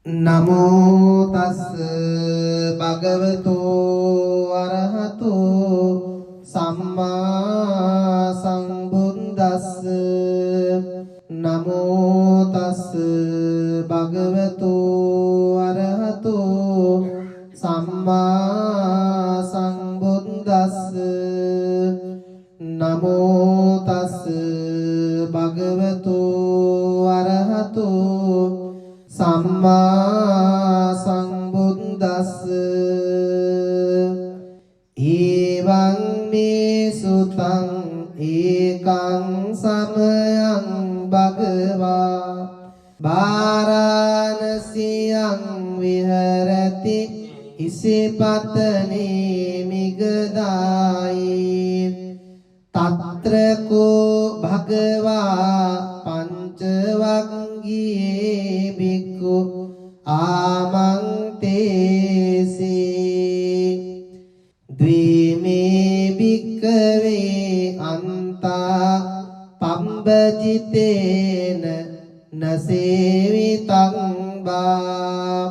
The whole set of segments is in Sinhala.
නමෝ තස් භගවතු අරහතු සම්මා සම්බුද්දස්ස නමෝ තස් භගවතු අරහතු සම්මා සම්බුද්දස්ස නමෝ තස් භගවතු අරහතු සම්මා සම්බුද්දස්ස ඊවං මේ සුතං ඒකං සමයං භගවා වාරාණසියං විහෙරති ඉසිපතනේ මිගදායි තත්‍ර කෝ භගවා පංචවග්ගියේ බික්ඛු ආමන්තේසී ද්විමේ භික්ඛවේ අන්තා පම්බජිතේන නසේවිතං බා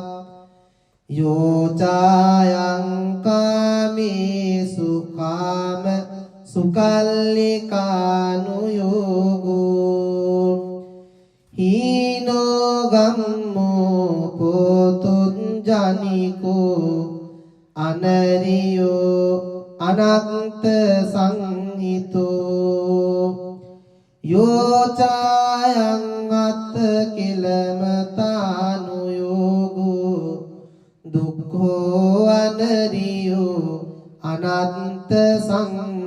යෝචායං කාමේසු කාම සුකල්ලිකානුයෝගෝ හීනෝ ගම්මෝ පොතුන් ජනිකෝ අනරියෝ අනන්ත සංහිතෝ යෝචායං අත්ත කිලමතානුයෝගෝ දුක්ඛෝ අනරියෝ අනන්ත සංහිතෝ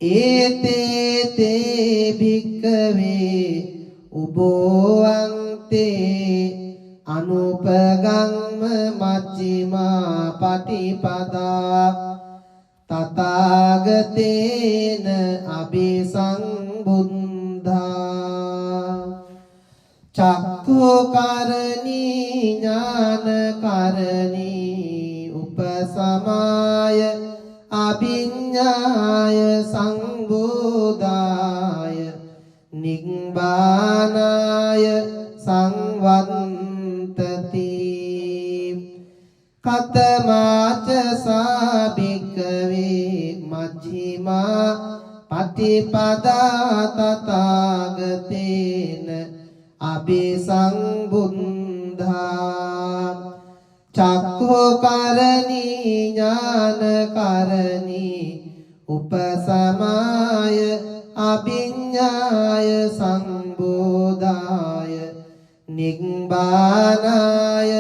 ඒතේ තේ භික්ඛවේ උභෝවන්තේ අනුපගම්ම මච්චිමා පටිපදා තථාගතේන අபிසංබුද්ධා චක්ඛුකරණී ඥානකරණී උපසමාය අභිඤ්ඤාය සංබෝධාය නිබ්බානාය සංවත්තති කතමාච සාභික්ඛවේ මජ්ක්‍ධිමා පටිපදා තථාගතේන අபிසංබුද්ධා චක්ඛුකරණී ඥානකරණී උපසමාය අභිඤ්ඤාය සංබෝධාය නිබ්බානාය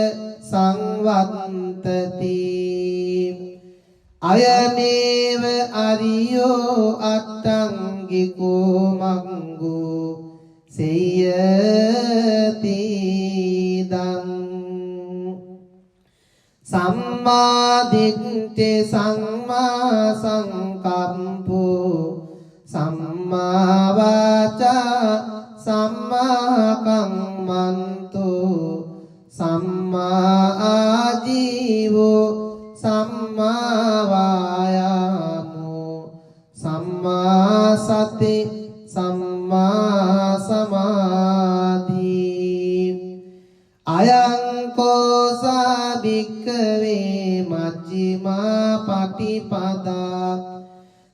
සංවත්තති අයමේව අරියෝ අට්ඨංගිකෝ මග්ගෝ සේයති දං සම්මා දිට්ඨි සම්මා සංකප්පෝ සම්මා වාචා සම්මා කම්මන්තෝ සම්මා ආජීවෝ සම්මා වායාමෝ සම්මා සති සම්මා සමාධි අයං කෝසා භික්ඛවේ මජ්ක්‍ධිමා පටිපදා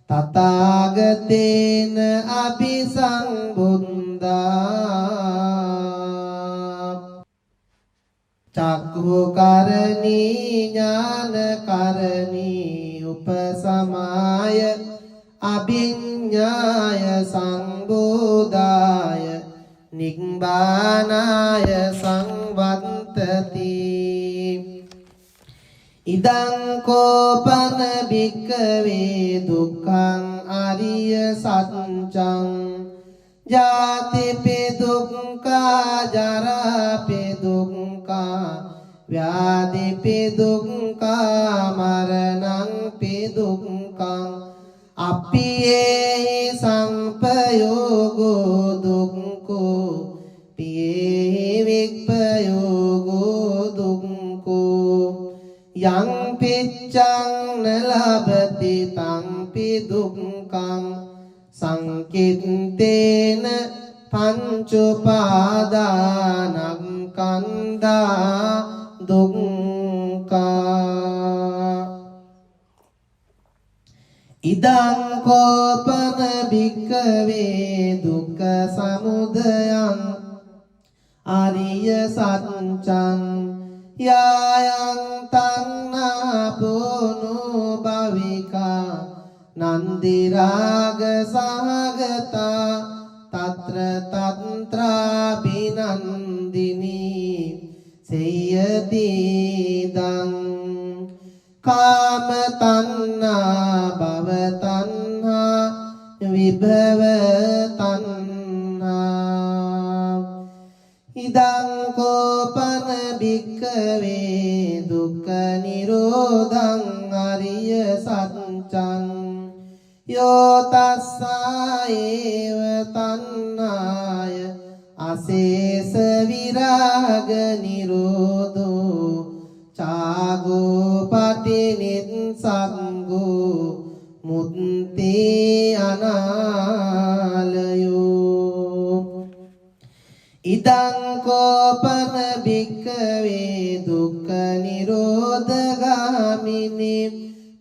තථාගතේන අபிසංබුද්ධා චක්ඛුකරණී ඥානකරණී උපසමාය අභිඤ්ඤාය සංබෝධාය නිබ්බානාය සංවත්තති ඉදං කෝපන භික්ඛවේ දුක්ඛං අරිය සත්‍යං ජාතිපි දුක්ඛා ජරාපි දුක්ඛා ව්‍යාධිපි දුක්ඛා මරණංපි දුක්ඛං අප්පියේ සංපයෝගෝ දුක්ඛෝ පියේ විප්පයෝගෝ දුක්ඛෝ යං පිච්ඡං නලබති තංපි දුක්ඛං සංකිත්තේන පංච උපාදානං දුක්ඛා ඉදං කෝපන භික්ඛවේ දුක්ඛ සමුදයං ආරිය සත්‍යං යායං තණ්හා පුනු භවිකා නන්දි රාග සහගතා తత్ర తత్రా බිනන්දිනී සේයති දං කාම තණ්හා භව තණ්හා විභව තණ්හා ඉදං කෝපන භික්ඛවේ දුක්ඛ නිරෝධං අරිය සත්‍යං යෝ තස්සායේව තණ්හාය අශේෂ විරාග නිරෝධෝ චාගෝ පටිනිස්සග්ගෝ මුත්ති අනාලයෝ ඉදං කෝපන භික්ඛවේ දුක්ඛ නිරෝධගාමිනී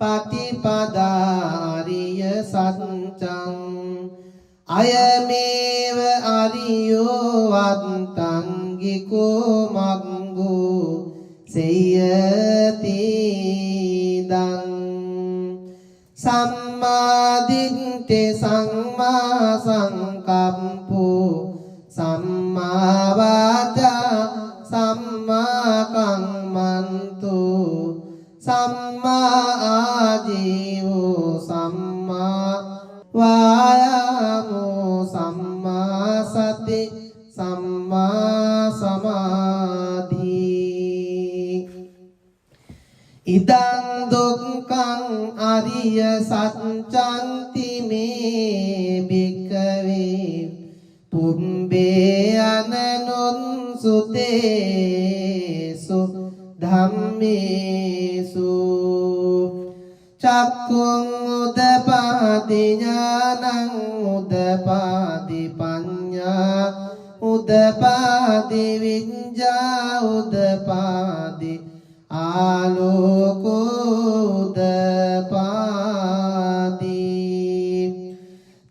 පටිපදාරිය සත්‍යං අයමේව අරියෝ වත්තංගිකෝ මග්ගෝ සේයති දං සම්මා දිට්ඨි සම්මා සංකප්පෝ සම්මා වාචා සම්මා කම්මන්තෝ සම්මා ආජීවෝ සම්මා වායාමෝ සම්මා සති සම්මා සමාධි ඉදං දුක්ඛං අරිය සත්‍යං මේ භික්ඛවේ පුම්බේ අනනුන් සුතේසු ධම්මේසු චක්ඛුං උදපාදි ඥානං උදපාදි පඤ්ඤා උදපාදි විඤ්ඤා උදපාදි ආලෝකෝ උදපාදි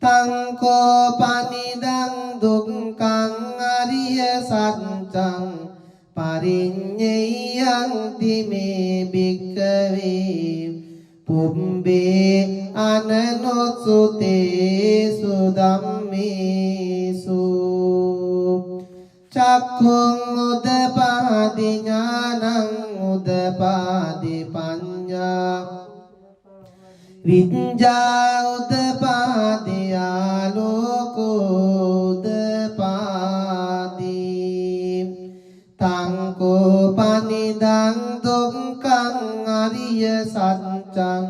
තං කෝපනිදං දුක්ඛං අරිය සත්‍යං පරිඤ්ඤයං තිමේ භික්ඛවේ පුම්බේ අනනොසුතේසු ධම්මේසු චක්ඛුං උදපාදි ඥානං උදපාදි පඤ්ඤා විඤ්ඤා උදපාදි ආලෝකෝ උදපාදි තං කෝපනිදං දුක්ඛං අරිය සත්‍යං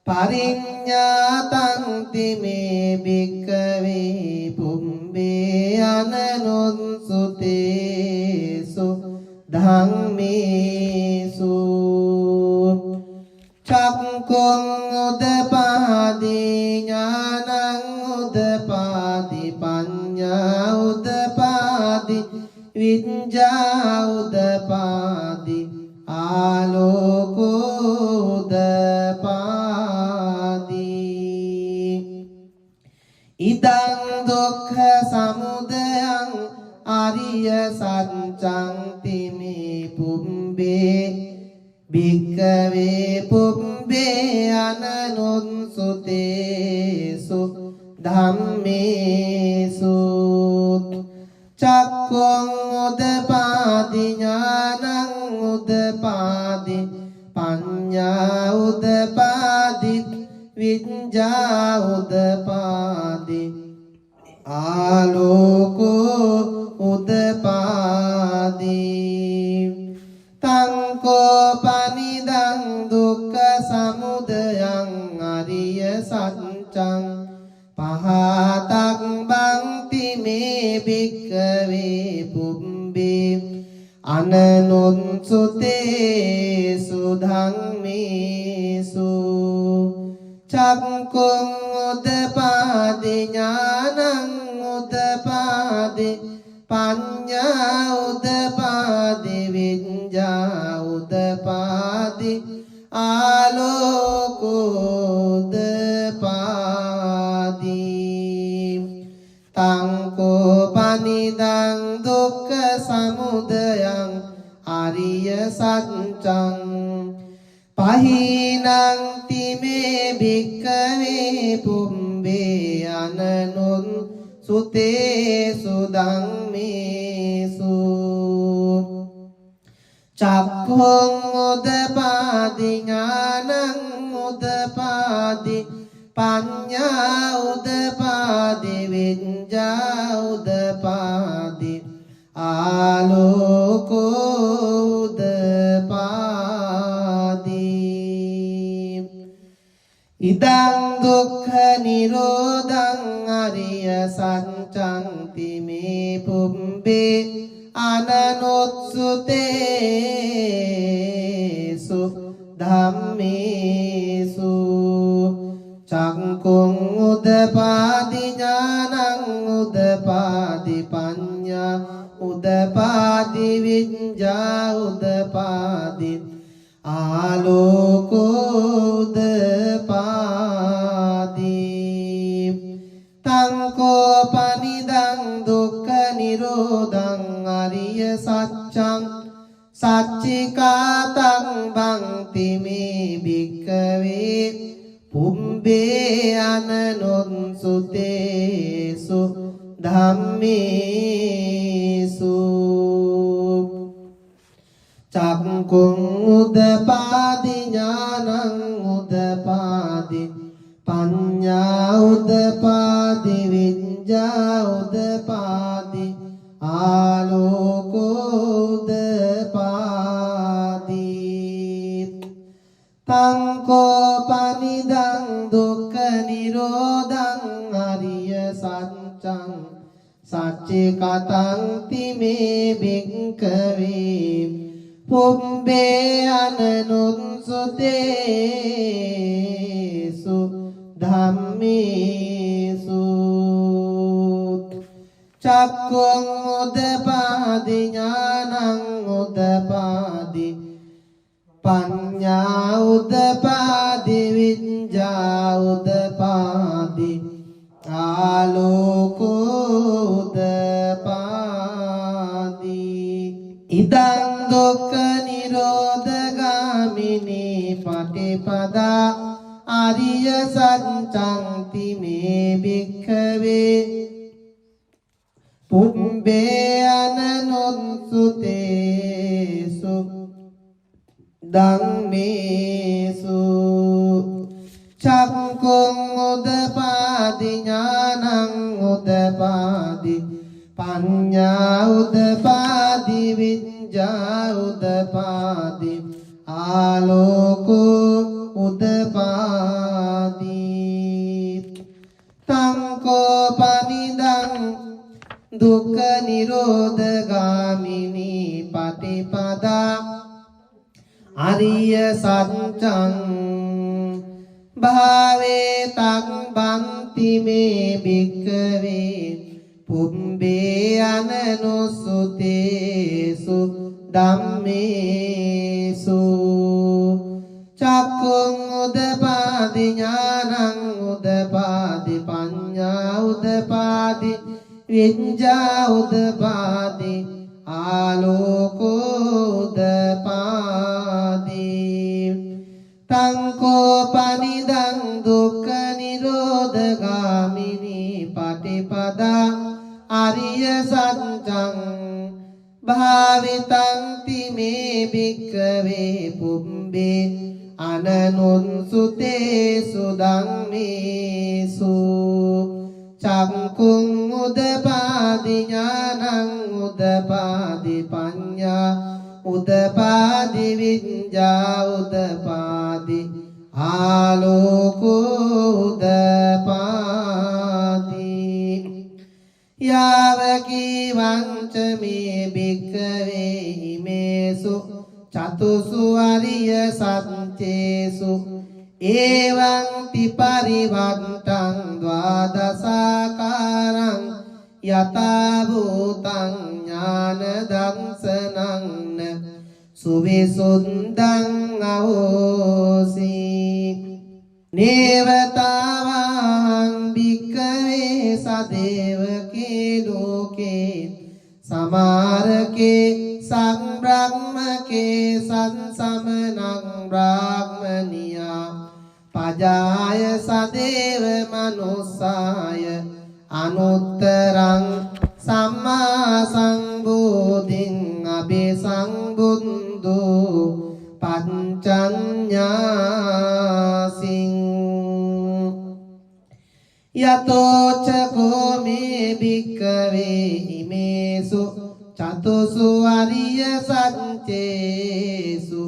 පරිඤ්ඤාතං තිමේ භික්ඛවේ පුම්බේ අනනුස්සුතේසු ධම්මේසු චක්ඛුං උදපාදි ඥානං උදපාදි පඤ්ඤා උදපාදි විඤ්ඤා උදපාදි ආලෝකෝ උදපාදි ඉදං දුක්ඛ සමුදයං ආරිය සත්‍යං තිමේ පුම්බේ භික්ඛවේ පුම්බේ අනනුස්සුතේසු ධම්මේසු චක්ඛුං උදපාදි ඥානං උදපාදි පඤ්ඤා උදපාදි විඤ්ඤා උදපාදි ආලෝකෝ උදපාදි තං කෝපනිදං දුක්ඛ සමුදයං අරිය සත්‍යං පහතක් බන්ති මේ භික්ඛවේ පුම්බේ අනනුස්සුතේසු ධම්මේසු චක්ඛුං උදපාදි ඥානං උදපාදි පඤ්ඤා උදපාදි දුක්ඛ සමුදයං අරිය සත්‍යං පහිනං තිමේ භික්ඛවේ පුම්බේ අනනුන් සුතේසු ධම්මේසු චක්ඛුං උදපාදි ඥානං උදපාදි පඤ්ඤා උදපාදි විඤ්ඤා උදපාදි ආලෝකෝ උදපාදි ඉදං දුක්ඛ නිරෝධං අරිය සත්‍යං තිමේ පුම්බේ අනනුත්සුතේසු ධම්මේසු චක්ඛුං උදපාදි ඥානං උදපාදි පඤ්ඤා උදපාදි විඤ්ඤා උදපාදි ආලෝකෝ උදපාදි තං කෝපනිදං දුක්ඛ නිරෝධං අරිය සත්‍යං සච්චිකාතං බන්ති මේ භික්ඛවේ පුම්බේ අනනුන් සුතේසු ධම්මේසු චක්ඛුං උදපාදි ඥානං උදපාදි පඤ්ඤා උදපාදි විඤ්ඤා උදපාදි ආලෝකෝ උදපාදි තං කෝපනිදං දුක්ඛ නිරෝධං අරිය සත්‍යං සච්චිකතං තිමේ භික්ඛවේ පුම්බේ අනනුන් සුතේසු ධම්මේසු චක්ඛුං උදපාදි ඥානං උදපාදි පඤ්ඤා උදපාදි විඤ්ඤා උදපාදි ආලෝකෝ උදපාදි ඉදං දුක්ඛ නිරෝධගාමිනී පටිපදා ආරිය සත්‍යං තිමේ භික්ඛවේ පුම්බේ අනනුන් සුතේසු ධම්මේසු චක්ඛුං උදපාදි ඥානං උදපාදි පඤ්ඤා උදපාදි විඤ්ඤා උදපාදි ආලෝකෝ උදපාදි තං කෝපනිදං දුක්ඛ නිරෝධගාමිනී පටිපදා ආරිය සත්‍යං භාවේ තං බන්ති මේ භික්ඛවේ පුම්බේ අනනුසුතේසු ධම්මේසු චක්ඛුං උදපාදි ඥානං උදපාදි පඤ්ඤා උදපාදි විඤ්ඤා උදපාදි ආලෝකෝ උදපාදි තං කෝපනිදං දුක්ඛ නිරෝධගාමිනී පටිපදා ආරිය සත්‍යං භාවිතං තිමේ භික්ඛවේ පුම්බේ අනනුන් සුතේසු ධම්මේසු චක්ඛුං උදපාදි ඥානං උදපාදි පඤ්ඤා උදපාදි විඤ්ඤා උදපාදි ආලෝකෝ උදපාදි යාවකී වංච මේ භික්ඛවේ හිමේසු චතුසු අරිය සත්‍යේසු එවං පිපරිවන්තං ද්වාදසාකාරං යතා භූතං ඥාන දංසනං සුවිසුද්ධං අහෝසි නේවතාවං භික්ඛවේ සදේවකේ ලෝකේ समारके संब्रह्मके संसमनं ब्राह्मणिया पजाय सदेव मनुष्याय अनुत्तरं सम्मा संबोधिं अभिसंबुद्धो पंचन्यासिं यतोच को मे भिक्खवे हिमेषु चतुषु आर्य सञ्चेषु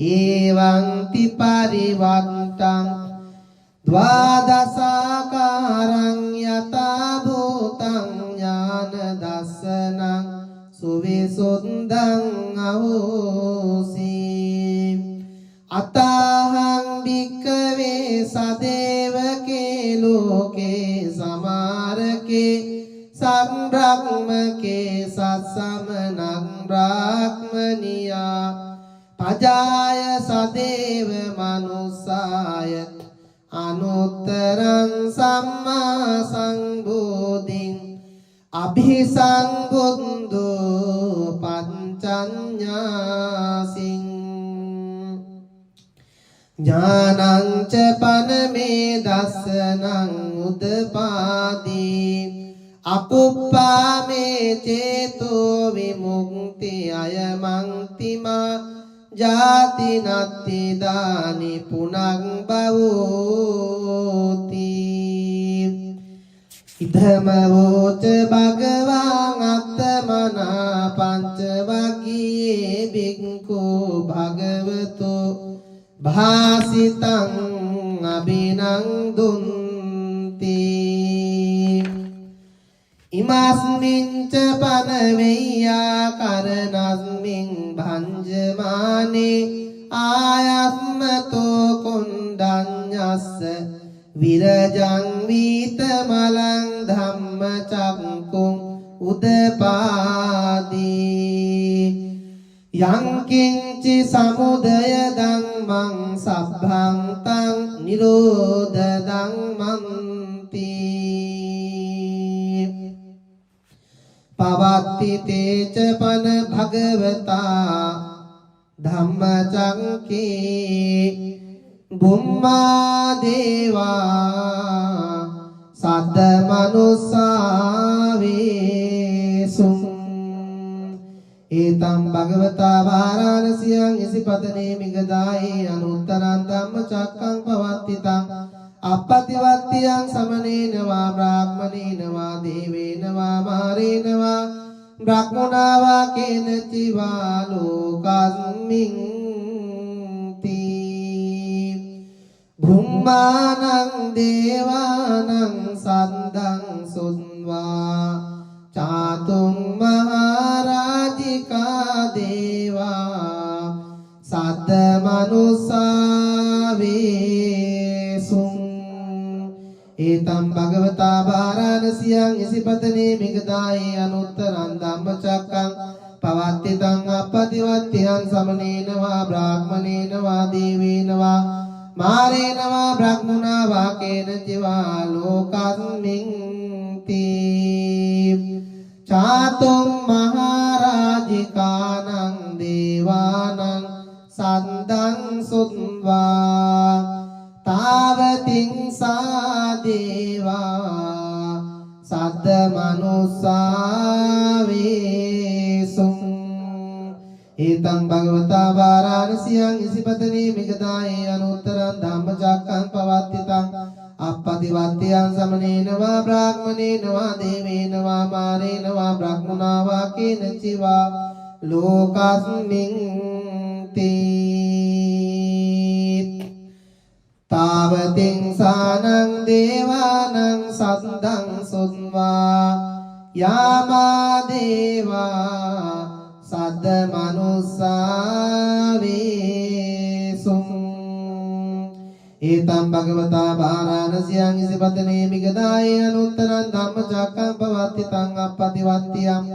एवं ति परिवर्तं द्वादशाकारं यथा भूतं ज्ञानदर्शनं सुविशुद्धं अहोसि अताहं भिक्खवे सदेवके लोके समारके संब्रह्मके सत्समनं ब्राह्मणिया पजाय सदेव मनुष्याय अनुत्तरं सम्मा संबोधिं अभिसंबुद्धो पंचन्यासिं ज्ञानं च पनमे दर्शनं उदपादि अकुप्पा मे चेतो विमुक्ति अयमन्तिमा जाति नत्ति दानि पुनः भवति इदमवोच भगवान् आत्मना पंचवगिये भिक्खु भगवतो भासितं अभिनन्दन्ति इमस्मिन् च पनवैयाकरणस्मिन् भञ्जमाने आयास्मतो कुण्डन्यस्य विरजं वीतमलं धम्मचङ्कुं उदपादि यं किञ्चि समुदयधम्मं सभ्भं तं निरोधधम्मन्ति पवत्ति च पन भगवता धम्मचङ्के बुम्मा देवा सद्मनुष्या वेसुं एतं भगवता वाराणस्यां इसिपतने मिगदाये अनुत्तरं धम्मचक्कं पवत्तितं अपतिवत्त्यं समनेन वा ब्राह्मणेन वा देवेन वा मारेण वा ब्राह्मणा वा केनचिवा लोकास्मिन् ब्रह्माणं देवानं सन्दं सुन्वा चातुं महाराजिका देवा सद्मनुष्या वेसुं एतं भगवता वाराणस्यां इसिपतने मिगदाये अनुत्तरं धम्मचक्कं पवत्तितं अपतिवत्यं समनेन वा ब्राह्मणेन वा देवेन वा मारेण वा ब्राह्मणा वा केनचिवा लोकास्मिन् चातुं महाराजिकानां देवानां सन्दं सुन्वा तावतिं सा देवा सद्मनुष्या वेसुं एतं भगवता वाराणस्यां इसिपतने मिगदाये अनुत्तरं धम्मचक्कं पवत्तितं अपतिवत्यं समनेन वा ब्राह्मणेन वा देवेन वा मारेण वा ब्राह्मणा वा केनचिवा लोकास्मिन् तावतिं सानं देवानं सन्दं सुन्वा यामा देवा सद्मनुष्या वेसुं एतं भगवता वाराणस्यां इसिपतने मिगदाये अनुत्तरं धम्मचक्कं पवत्तितं अपतिवत्यं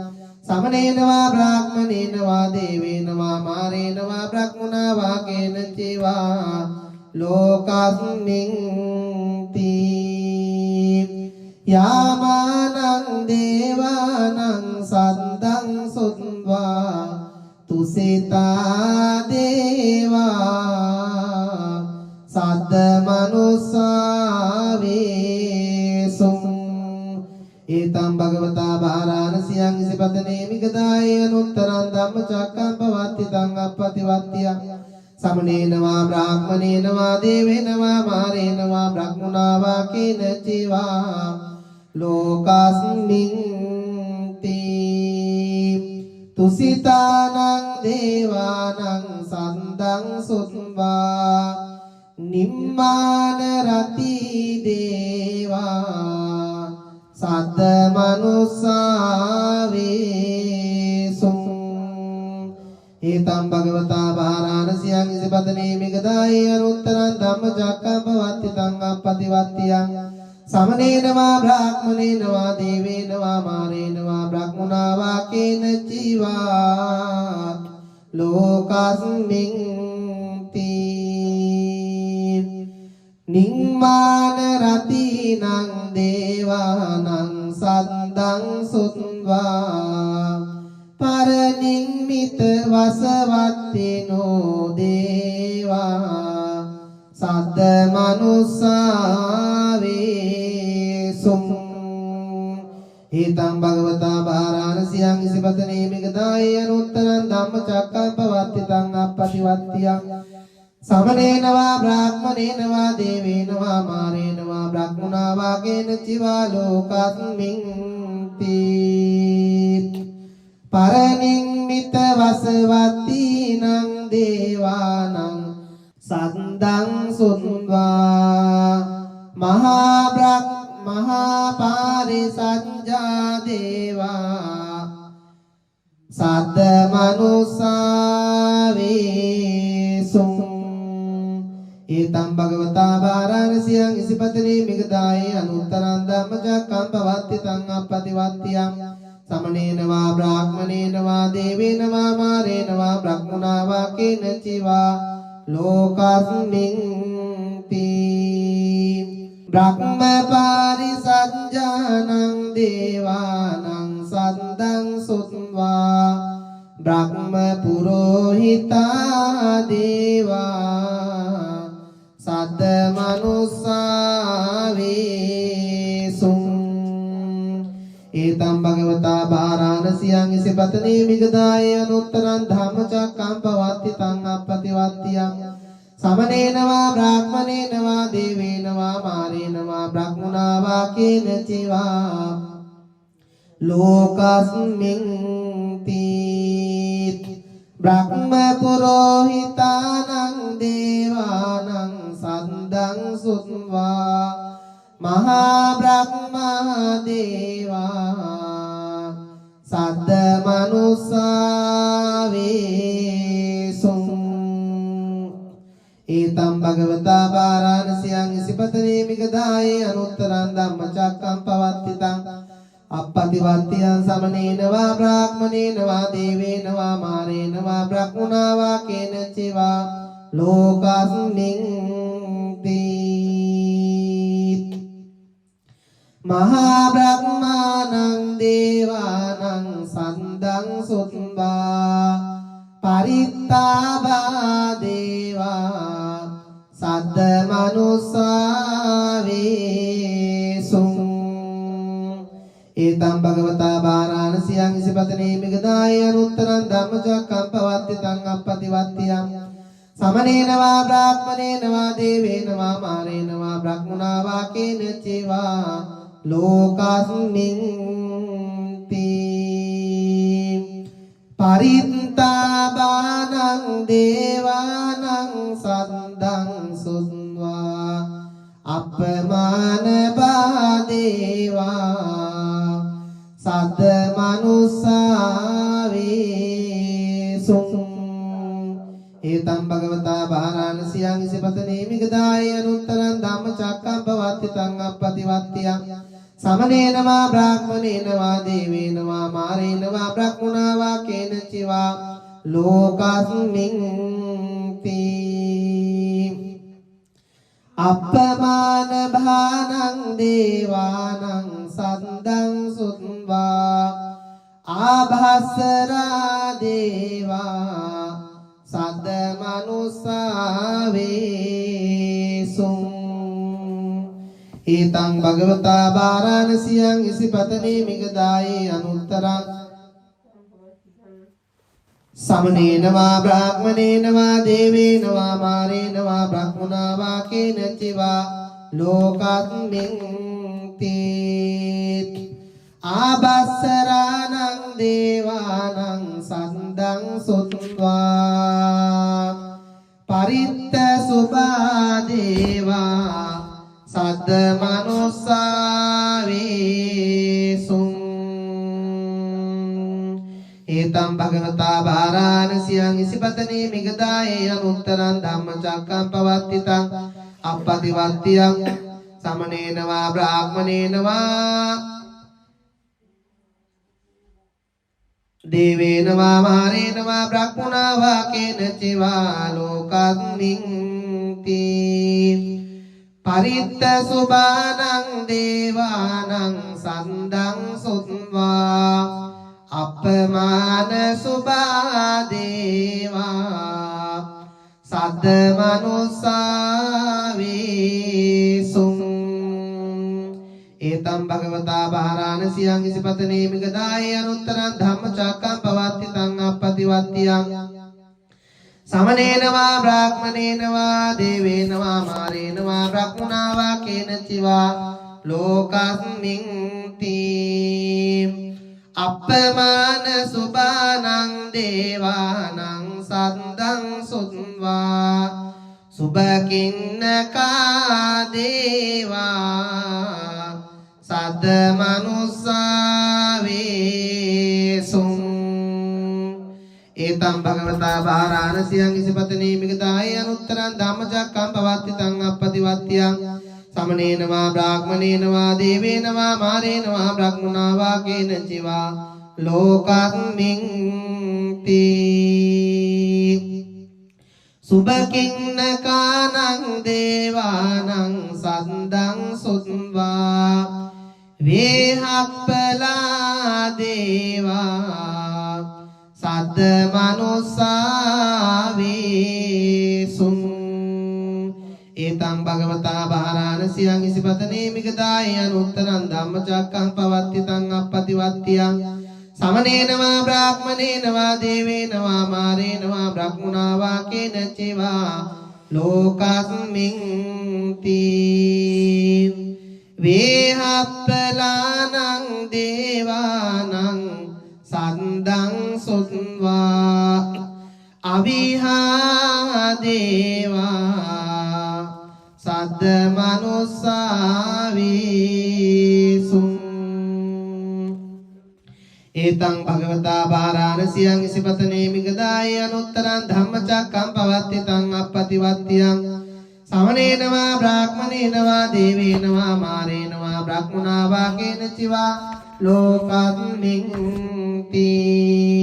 समनेन वा ब्राह्मणेन वा देवेन वा मारेण वा ब्राह्मणा वा केनचिवा लोकास्मिन् यामानं देवानं सन्दं තුසිතා දේවා සද්ද මනුස්සා වේසුං ඒතම් භගවතා බාරාණසියං ඉසිපතනේ මිගදාය අනුත්තරං ධම්මචක්කං පවත්තිතං අප්පතිවත්තියං සමනේන වා බ්‍රාහ්මනේන වා දේවේන වා මාරේන වා බ්‍රහ්මනා වා කේන චිවා ලෝකස්මින් තුසිතානං දේවානං සන්දං සුත්වා නිම්මාන රති දේවා සද්ද මනුස්සා වේසුං ඒතම් භගවතා බාරාණසියං ඉසිපතනේ මිගදායේ අනුත්තරං ධම්මචක්කං පවත්තිතං අප්පතිවත්තියං සමනේන වා බ්‍රාහ්මනේන වා දේවේන වා මාරේන වා බ්‍රහ්මනා වා කේන චිවා ලෝකස්මින් නිම්මාන රතිනං දේවානං සද්දං සුත්වා පරනිම්මිත වසවත්තිනෝ දේවා සද්ද මනුස්සා වේසුං ඒතම් භගවතා බාරාණසියං ඉසිපතනේ මිගදායේ අනුත්තරං ධම්මචක්කං පවත්තිතං අප්පතිවත්තියං සමනේන වා බ්‍රාහ්මනේන වා දේවේන වා මාරේන වා බ්‍රහ්මනා වා කේන චිවා ලෝකස්මින් පරනිම්මිත වසවත්තිනං දේවානං සද්දං සුත්වා මහා පාරිසංජා දේවා සද්ද මනුස්සා වේසුං ඒතම් භගවතා බාරාණසියං ඉසිපතනේ මිගදායේ අනුත්තරං ධම්මචක්කං පවත්තිතං අප්පතිවත්තියං සමනේන වා බ්‍රාහ්මනේන වා දේවේන වා මාරේන වා බ්‍රහ්මනා වා කේන චිවා ලෝකස්මින් බ්‍රහ්ම පාරිසංජානං දේවානං සද්දං සුත්වා බ්‍රහ්ම පුරෝහිතා දේවා සද්ද මනුස්සා වේසුං ඒතම් භගවතා බාරාණසියං ඉසිපතනේ මිගදායේ අනුත්තරං ධම්මචක්කං පවත්තිතං අප්පතිවත්තියං සමනේන වා බ්‍රාහ්මනේන වා දේවේන වා මාරේන වා බ්‍රහ්මනා වා කේන චිවා ලෝකස්මින් බ්‍රහ්ම පුරෝහිතානං දේවානං සද්දං සුත්වා මහා බ්‍රහ්මා දේවා සද්ද මනුස්සා වේසුං ඒතම් භගවතා බාරාණසියං ඉසිපතනේ මිගදායේ අනුත්තරං ධම්මචක්කං පවත්තිතං අප්පතිවත්තියං සමනේන වා බ්‍රාහ්මනේන වා දේවේන වා මාරේන වා බ්‍රහ්මනා වා කේන චිවා ලෝකස්මින් මහා බ්‍රහ්මානං දේවානං සද්දං සුත්වා පරිත්තාභා දේවා සද්ද මනුස්සා වේසුං ඒතම් භගවතා බාරාණසියං ඉසිපතනේ මිගදායේ අනුත්තරං ධම්මචක්කං පවත්තිතං අප්පතිවත්තියං සමනේන වා බ්‍රාහ්මනේන වා දේවේන වා මාරේන වා බ්‍රහ්මනා වා කේන චිවා ලෝකස්මින් පරිත්තාභානං දේවානං සද්දං සුත්වා අපමාන බාදේවා සද්ද මනුස්සා වේසුං ඒතම් භගවතා බාරාණසියං ඉසිපතනේ මිගදායේ අනුත්තරං ධම්මචක්කං පවත්තිතං අප්පතිවත්තියං සමනේන වා බ්‍රාහ්මනේන වා දේවේන වා මාරේන වා බ්‍රහ්මනා වා කේන චිවා ලෝකස්මින් අප්පමාන භානං දේවානං සද්දං සුත්වා ආභස්සරා දේවා සද්ද මනුස්සා වේසුං ඊතං භගවතා වාරාණසියං ඉසිපතනේ මිගදායේ අනුත්තරං සමනේන වා බ්‍රාහ්මනේන වා දේවේන වා මාරේන වා බ්‍රහ්මනා වා කේනචිවා ලෝකස්මින් තේ ආබස්සරාණං දේවානං සන්දං සුත්වා පරිත්ත සුභා දේවා සද්ද මනුස්සා වේසුං ඒතම් භගවතා වාරාණසියං ඉසිපතනේ මිගදායේ අනුත්තරං ධම්මචක්කම් පවත්තිතං අප්පතිවත්තියං සමනේන වා බ්‍රාහ්මනේන වා දේවේන වා මාරේන වා බ්‍රහ්මනා වා කේනචිවා ලෝකස්මින් තී පරිත්ත සුභානං දේවානං සන්දං සුත්වා අපමාන සුභා දේවා සද්ද මනුස්සා වේසුං ඒතම් භගවතා වාරාණසියං ඉසිපතනේ මිගදායේ අනුත්තරං ධම්මචක්කම් පවත්තිතං අප්පතිවත්තියං සමනේන වා බ්‍රාහ්මනේන වා දේවේන වා මාරේන වා බ්‍රහ්මනා වා කේනචිවා ලෝකස්මින් තී අප්පමාන සුභානං දේවානං සද්දං සුත්වා සුභකින්නකා දේවා සද්ද මනුස්සා වේසුං ඒතම් භගවතා වාරාණසියං ඉසිපතනේ මිගදායේ අනුත්තරං ධම්මචක්කම් පවත්තිතං අප්පතිවත්තියං සමනේන වා බ්‍රාහ්මනේන වා දේවේන වා මාරේන වා බ්‍රහ්මනා වා කේනචිවා ලෝකස්මින් තී සුභකින්නකානං දේවානං සද්දං සුත්වා වේහප්පලා දේවා සද්ද මනුස්සා වේසුං ඒතං භගවතා වාරාණසියං ඉසිපතනේ මිගදායේ අනුත්තරං ධම්මචක්කං පවත්තිතං අප්පතිවත්තියං සමනේන වා බ්‍රාහ්මනේන වා දේවේන වා මාරේන වා බ්‍රහ්මනා වා කේනචිවා ලෝකස්මින් තී වේහප්පලානං දේවානං සන්දං සුත්වා අවිහා දේවා සද්ද මනුස්සා වේසුං ඒතං භගවතා වාරාණසියං ඉසිපතනේ මිගදායේ අනුත්තරං ධම්මචක්කම් පවත්තිතං අප්පතිවත්තියං සමනේන වා බ්‍රාහ්මනේන වා දේවේන වා මාරේන වා බ්‍රහ්මනා වා කේනචිවා ලෝකස්මින් තී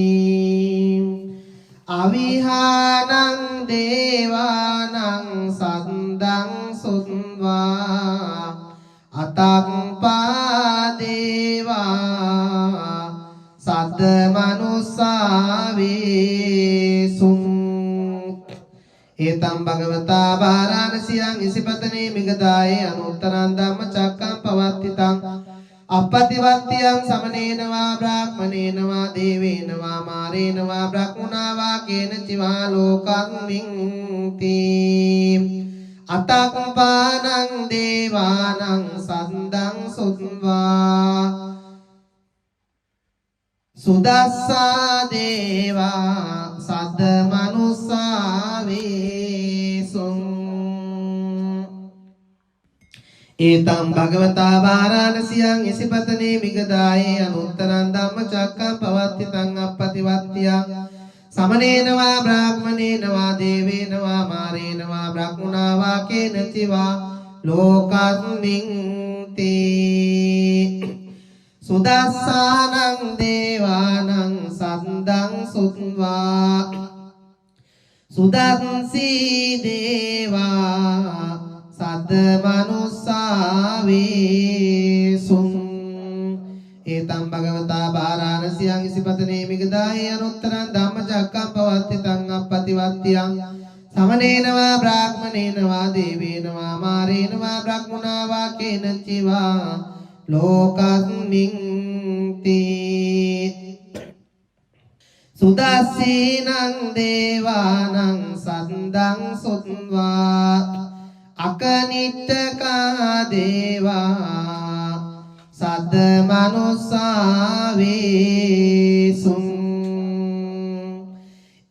අවිහානං දේවානං සන්දං සුත්වා අතං පාදේවා සද්ද මනුස්සා වේසුං ඒතම් භගවතා වාරාණසියං ඉසිපතනේ මිගදායේ අනුත්තරං ධම්මචක්කම් පවත්තිතං අප්පතිවත්තියං සමනේන වා බ්‍රාහ්මනේන වා දේවේන වා මාරේන වා බ්‍රහ්මනා වා කේනචිවා ලෝකස්මින් තී අතං පානං දේවානං සද්දං සුත්වා සුදස්සා දේවා සද්ද මනුස්සා වේසුං ඒතම් භගවතා වාරාණසියං ඉසිපතනේ මිගදායේ අනුත්තරං ධම්මචක්කම් පවත්තිතං අප්පතිවත්තියං සමනේන වා බ්‍රාහ්මනේන වා දේවේන වා මාරේන වා බ්‍රහ්මනා වා කේනචිවා ලෝකස්මින් තී සුදස්සානං දේවානං සද්දං සුත්වා සුදස්සී දේවා සද්ද මනුස්සා වේසුං ඒතම් භගවතා වාරාණසියං මාරාණසියං ඉසිපතනේ මිගදායේ අනුත්තරං ධම්මචක්කම් පවත්තිතං අප්පතිවත්තියං සමනේන වා බ්‍රාහ්මනේන වා දේවේන වා මාරේන වා බ්‍රහ්මුණා වා කේනචිවා ලෝකස්මින්ති සුදස්සීනං දේවානං සද්දං සුත්වා අකනිට්ඨකා දේවා සද්ද මනුස්සා වේසුං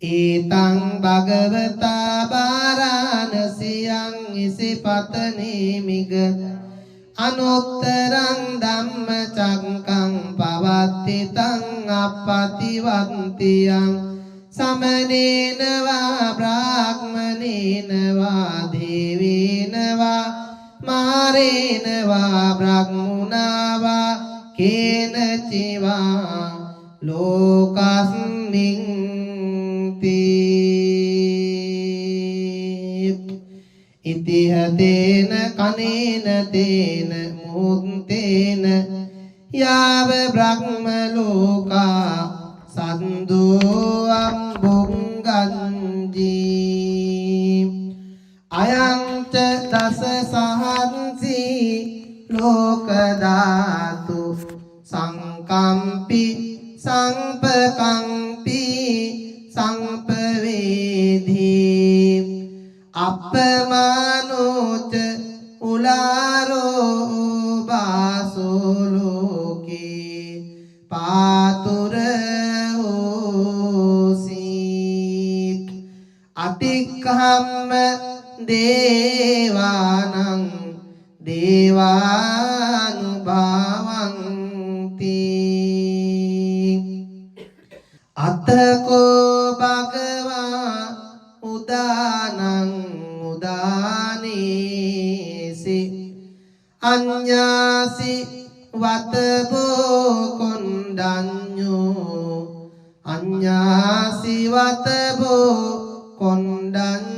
ඒතං භගවතා බාරාණසියං ඉසිපතනේ මිග අනුත්තරං ධම්මචක්කං පවත්තිතං අප්පතිවන්තියං සමනේන වා බ්‍රාහ්මනේන වා දේවේන වා මාරේන වා බ්‍රහ්මුණා වා කේනචිවා ලෝකස්මින්ති ඉතිහතේන කනේන තේන මුත්තේන යාව බ්‍රහ්ම ලෝකා සන්දෝ අම්බුංගන්ජි අයං ච දස සහංසි ලෝක ධාතු සංකම්පි සංපකම්පි සංපවේදී අපමානෝච උලාරෝ බාසෝ ලෝකේ පාතුර හෝසි අතික්ඛම්ම දේවානං දේවානුභාවන්ති අතකෝ භගවා උදානං උදානීසි අඤ්ඤාසි වතබෝ කොණ්ඩඤ්ඤෝ අඤ්ඤාසි වතබෝ කොණ්ඩඤ්ඤෝති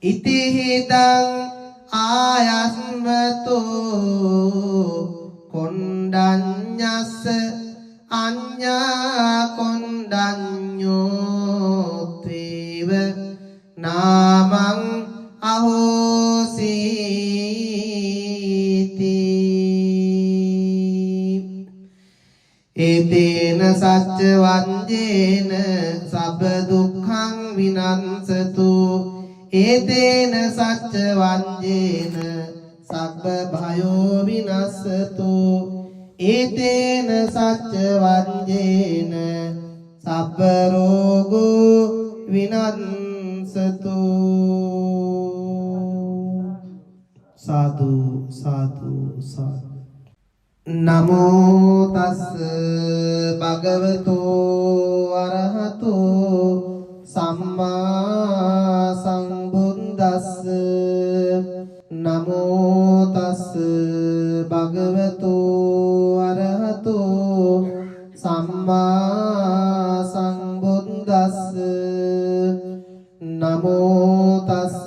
ඉතිහිතං ආයස්මතෝ කොණ්ඩඤ්ඤස්ස අඤ්ඤා කොණ්ඩඤ්ඤෝත්වේව නාමං අහෝසීති ඒතේන සච්ච වංජේන සබ්බ දුක්ඛං විනංසතු ඒතේන සච්ච වංජේන සබ්බ භයෝ විනස්සතු ඒතේන සච්ච වංජේන සබ්බ රෝගෝ විනස්සතු සාදු සාදු සාදු නමෝ තස්ස භගවතෝ අරහතෝ සම්මා සම්බුද්දස්ස නමෝ තස්ස භගවතෝ අරහතෝ සම්මා සම්බුද්දස්ස නමෝ තස්ස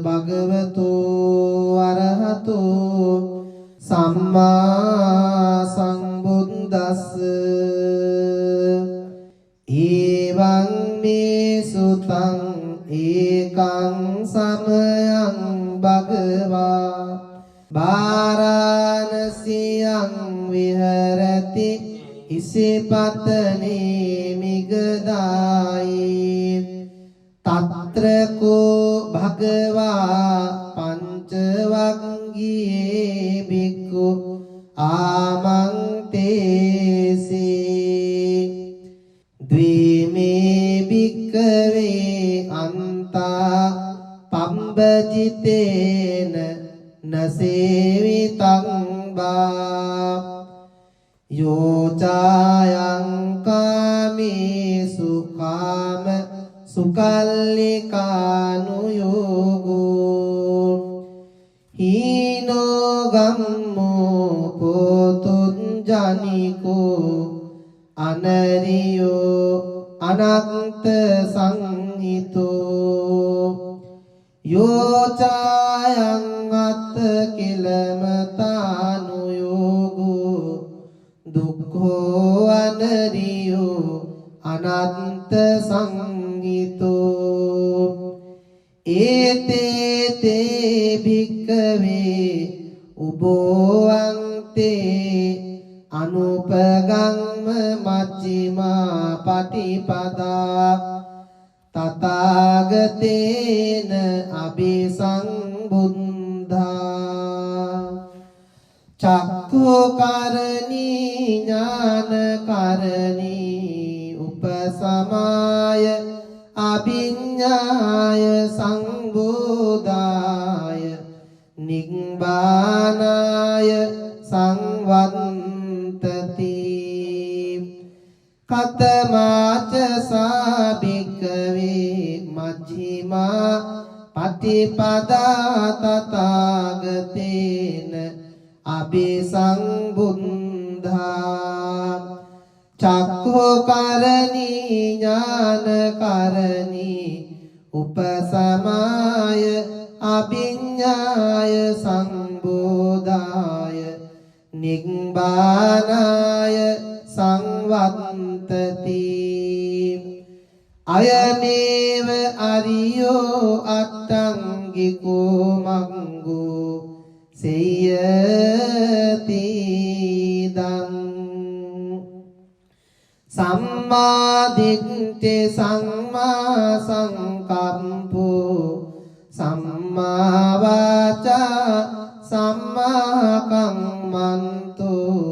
භගවතෝ අරහතෝ සම්මා සම්බුද්දස්ස ඊවං මේ සුතං ඒකං සමයං භගවා බාරාණසියං විහෙරති ඉසිපතනේ මිගදායි තත්‍ර කෝ භගවා පංචවග්ගියේ බික්ඛු ආමන්තේසි ද්විමේ භික්ඛවේ අන්තා පම්බජිතේන නසේවිතං බා යෝචායං කාමේසු කාම සුකල්ලිකානුයෝගෝ හීනෝ ගම්මෝ පොතුන් ජනිකෝ අනරියෝ අනන්ත සංහිතෝ යෝචායං අත්ත කිලමතානුයෝගෝ බොහෝ අනරියෝ අනන්ත සංගීතෝ ඒතේ භික්කවේ උබෝ අන්තේ අනුපගම්ම මච්චිමා පටිපදා තථාගතේන අபிසංබුද්ධා චක්ඛුකරණී ඥානකරණී උපසමාය අභිඤ්ඤාය සංබෝධාය නිබ්බානාය සංවත්තති කතමාච සාභික්කවේ මජ්ක්‍ධිමා පටිපදා තථාගතේන අபிසංබුද්ධා චක්ඛුකරණී ඥානකරණී උපසමාය අභිඤ්ඤාය සංබෝධාය නිබ්බානාය සංවත්තති අයමේව අරියෝ අට්ඨංගිකෝ මග්ගෝ සේයති දං සම්මා දිට්ඨි සම්මා සංකප්පෝ සම්මා වාචා සම්මා කම්මන්තෝ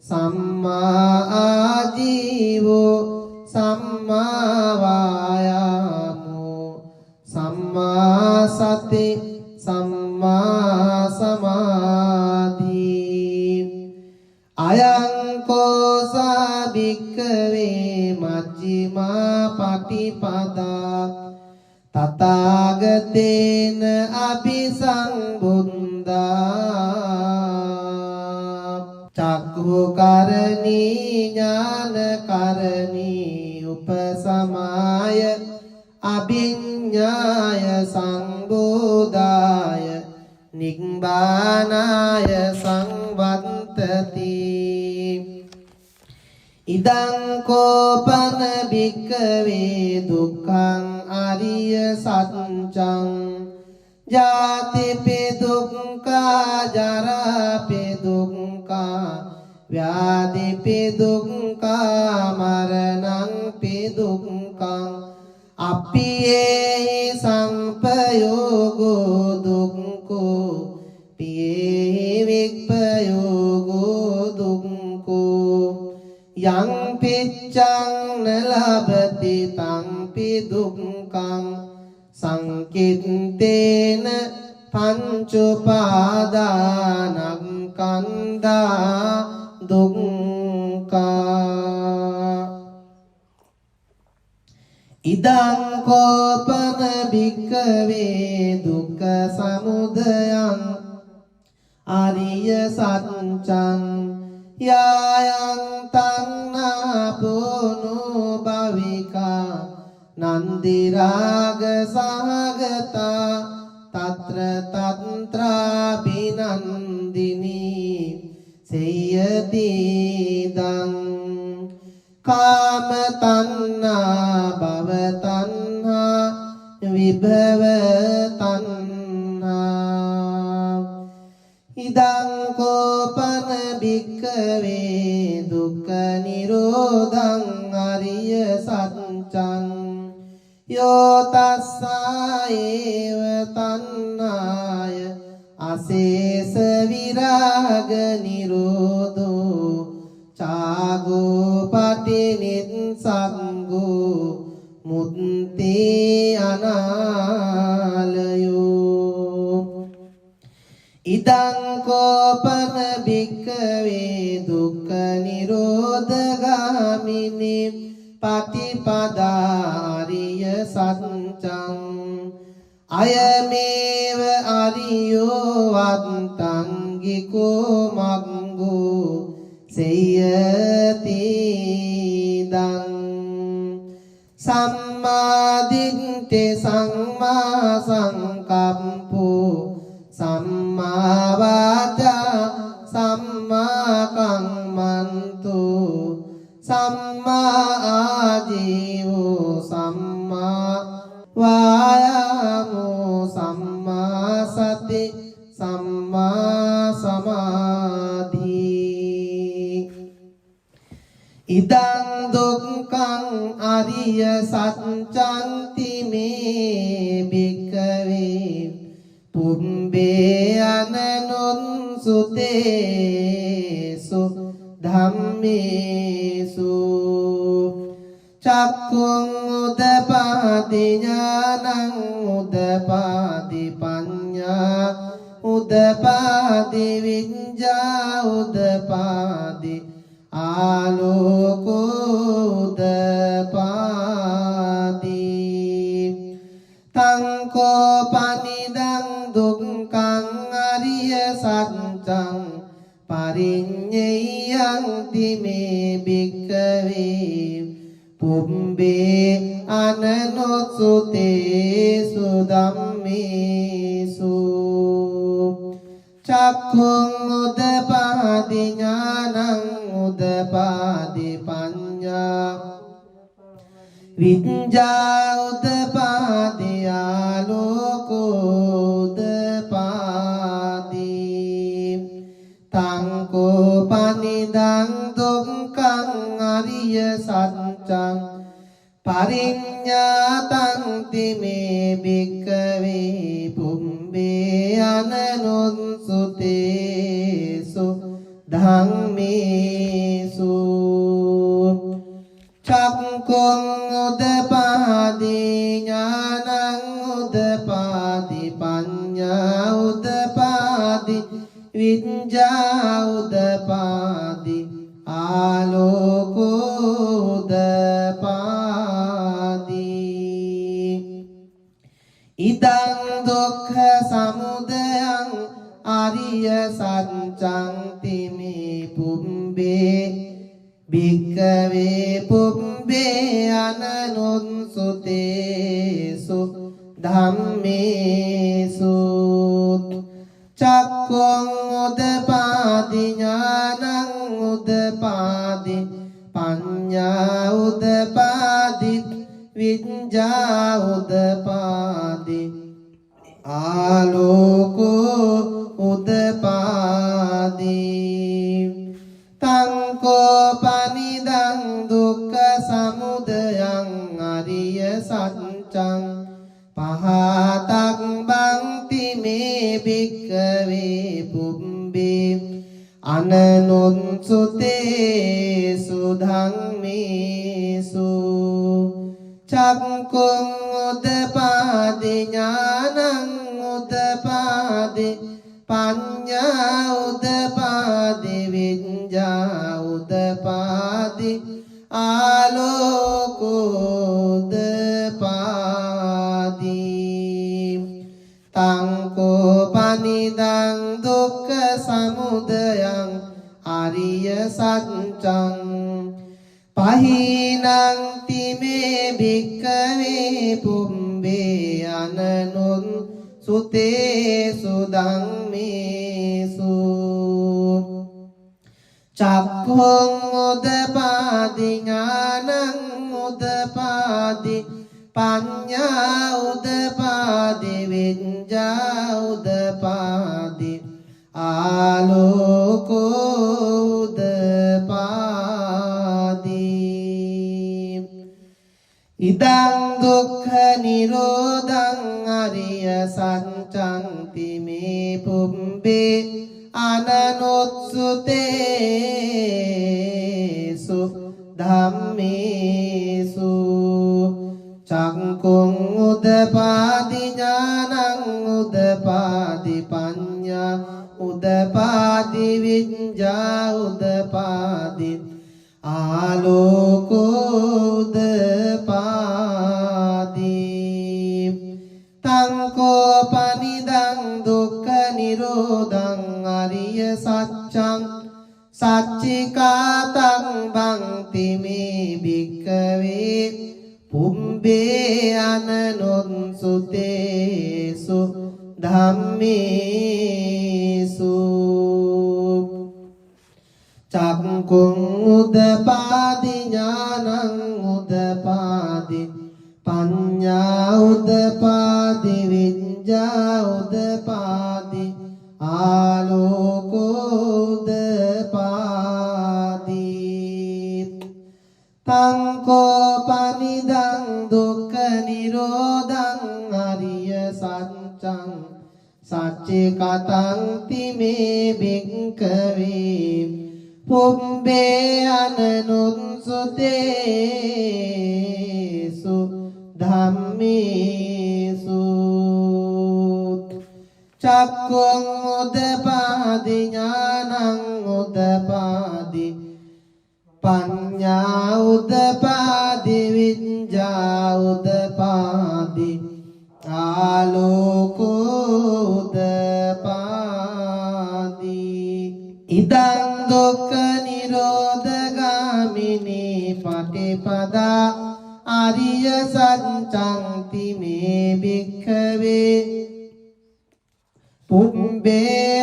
සම්මා ආජීවෝ සම්මා වායාමෝ සම්මා සති සම්මා සමාධි අයං කෝසා භික්ඛවේ මජ්ක්‍ධිමා පටිපදා තථාගතේන අபிසංබුද්ධා චක්ඛුකරණී ඥානකරණී උපසමාය අභිඤ්ඤාය සංබෝධාය නිබ්බානාය සංවත්තති ඉදං කෝපන භික්ඛවේ දුක්ඛං අරිය සත්‍යං ජාතිපි දුක්ඛා ජරාපි දුක්ඛා ව්‍යාධිපි දුක්ඛා මරණංපි දුක්ඛං අප්පියේහි සංපයෝගෝ දුක්ඛෝ පියේහි විප්පයෝගෝ දුක්ඛෝ යං පිච්ඡං නලබති තංපි දුක්ඛං සංකිට්ඨේන පංච උපාදානස්කන්ධා දුක්ඛා ඉදං කෝපන භික්ඛවේ දුක්ඛ සමුදයං ආරිය සත්‍යං යායං තණ්හා පුනෝ භවිකා නන්දි රාග සහගතා తత్ర తత్రా බිනන්දිනී සේයති දං කාම තණ්හා භව තණ්හා විභව තණ්හා ඉදං කෝපන භික්ඛවේ දුක්ඛ නිරෝධං අරිය සත්‍යං යෝ තස්සායේව තණ්හාය අශේෂ විරාග නිරෝධෝ චාගෝ පටිනිස්සග්ගෝ මුත්ති අනාලයෝ ඉදං කෝපන භික්ඛවේ දුක්ඛ නිරෝධගාමිනී පටිපදාරිය සත්‍යං අයමේව අරියෝ අත්තංගිකෝ මග්ගෝ සේයති දං සම්මා දිට්ඨි සම්මා සංකප්පෝ සම්මා වාචා සම්මා කම්මන්තෝ සම්මා ආජීවෝ සම්මා වායාමෝ සම්මා සති සම්මා සමාධි ඉදං දුක්ඛං අරිය සත්‍යං තිමේ භික්ඛවේ පුම්බේ අනනුන් සුතේසු ධම්මේසු චක්ඛුං උදපාදි ඥානං උදපාදි පඤ්ඤා උදපාදි විඤ්ඤා උදපාදි ආලෝකෝ උදපාදි තං කෝ පනිදං දුක්ඛං අරිය සත්‍යං පරිඤ්ඤයං තිමේ භික්ඛවේ පුම්බේ අනනුසුතේසු ධම්මේසු චක්ඛුං උදපාදි ඥානං උදපාදි පඤ්ඤා විඤ්ඤා උදපාදි ආලෝකෝ උදපාදි තං කෝ පනිදං දුක්ඛං අරිය සත්‍යං පරිඤ්ඤාතං තිමේ භික්ඛවේ පුම්බේ අනනුසුතේසු ධම්මේසු චක්ඛුං උදපාදි ඥානං උදපාදි පඤ්ඤා උදපාදි විඤ්ඤා උදපාදි ආලෝකෝ උදපාදි ඉදං දුක්ඛ සමුදයං අරිය සත්‍යං තිමේ පුම්බේ භික්ඛවේ පුම්බේ අනනුසුතේසු ධම්මේසු චක්ඛුං උදපාදි ඥානං උදපාදි පඤ්ඤා උදපාදි විඤ්ඤා උදපාදි ආලෝකෝ උදපාදි තං කෝ පනිදං දුක්ඛ සමුදයං අරිය සත්‍යං පහතක් බන්ති මේ භික්ඛවේ පුම්බේ අනනුසුතේසු ධම්මේසු චක්ඛුං උදපාදි ඥානං උදපාදි පඤ්ඤා උදපාදි විඤ්ඤා උදපාදි ආලෝකෝ උදපාදි තං කෝ පනිදං දුක්ඛ සමුදයං අරිය සත්‍යං පහිනං තිමේ භික්ඛවේ පුම්බේ අනනුන් සුතේසු ධම්මේසු චක්ඛුං උදපාදි ඥානං උදපාදි පඤ්ඤා උදපාදි විඤ්ඤා උදපාදි ආලෝකෝ උදපාදි ඉදං දුක්ඛ නිරෝධං අරිය සත්‍යං තිමේ පුම්බේ අනනුත්සුතේසු ධම්මේසු චක්ඛුං උදපාදි ඥානං උදපාදි පඤ්ඤා උදපාදි විඤ්ඤා උදපාදි ආලෝකෝ උදපාදි තං කෝ පනිදං දුක්ඛ නිරෝධං අරිය සත්‍යං සච්චිකාතං බන්ති මේ භික්ඛවේ පුම්බේ අනනුසුතේසු ධම්මේසු චක්ඛුං උදපාදි ඥානං උදපාදි පඤ්ඤා උදපාදි විඤ්ඤා උදපාදි ආලෝකෝ උදපාදි තංකෝ පනිදං දුක්ඛ නිරෝධං අරිය සත්‍යං සච්චේ කතං තිමේ භික්ඛවේ පුම්බේ අනනුත්සුතේසු ධම්මේසු චක්ඛුං උදපාදි ඥානං උදපාදි පඤ්ඤා උදපාදි විඤ්ඤා උදපාදි ආලෝකෝ උදපාදි ඉදං දුක්ඛ නිරෝධගාමිනී පටිපදා ආරිය සත්‍යං තිමේ භික්ඛවේ පුම්බේ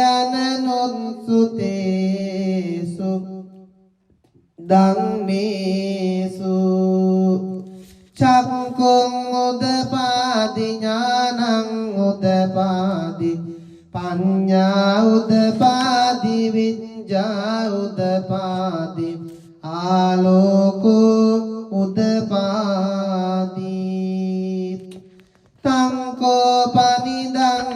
අනනුත්සුතේසු ධම්මේසු චක්ඛුං උදපාදි ඥානං උදපාදි පඤ්ඤා උදපාදි විඤ්ඤා උදපාදි ආලෝකෝ උදපාදි තංකෝ පනිදං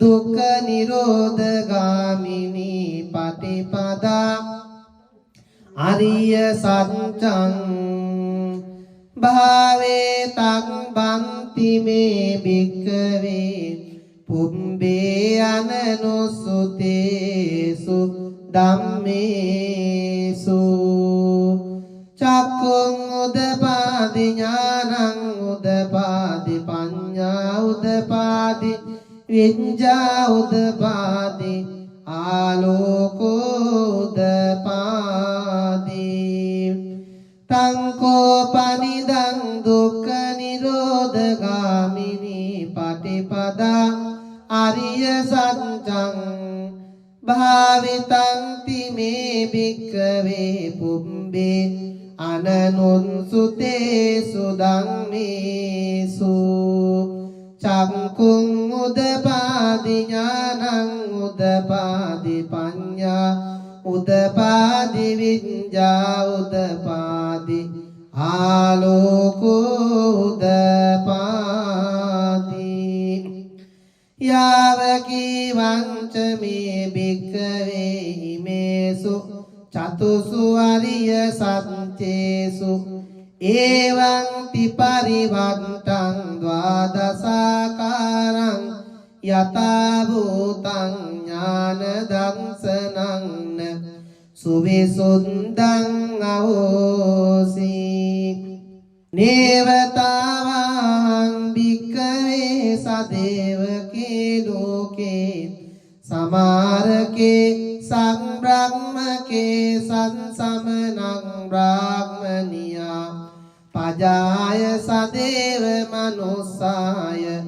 දුක්ඛ නිරෝධගාමිනී පටිපදා ආරිය සත්‍යං භාවේ තං බන්ති මේ භික්ඛවේ පුම්බේ අනනුසුතේසු ධම්මේසු චක්ඛුං උදපාදි ඥානං උදපාදි පඤ්ඤා උදපාදි විඤ්ඤා උදපාදි ආලෝකෝ උදපාදි තංකෝ පනිදං දුක්ඛ නිරෝධගාමිනී පටිපදා ආරිය සත්‍යං භාවිතං තිමේ භික්ඛවේ පුම්බේ අනනුත්සුතේසු ධම්මේසු චක්ඛුං උදපාදි ඥානං උදපාදි පඤ්ඤා උදපාදි විඤ්ඤා උදපාදි ආලෝකෝ උදපාදි යාවකී වංච මේ භික්ඛවේ හිමේසු චතුසු අරිය සත්‍යේසු එවං පිපරිවත්තං ද්වාදසාකාරං යතා භූතං ඥාන දංසනං සුවිසුද්ධං අහෝසි නේවතාවං භික්ඛවේ සදේවකේ ලෝකේ සමාරකේ සංබ්‍රහ්මකේ සංසමනං බ්‍රාහ්මනියා පජාය සදේව මනුස්සාය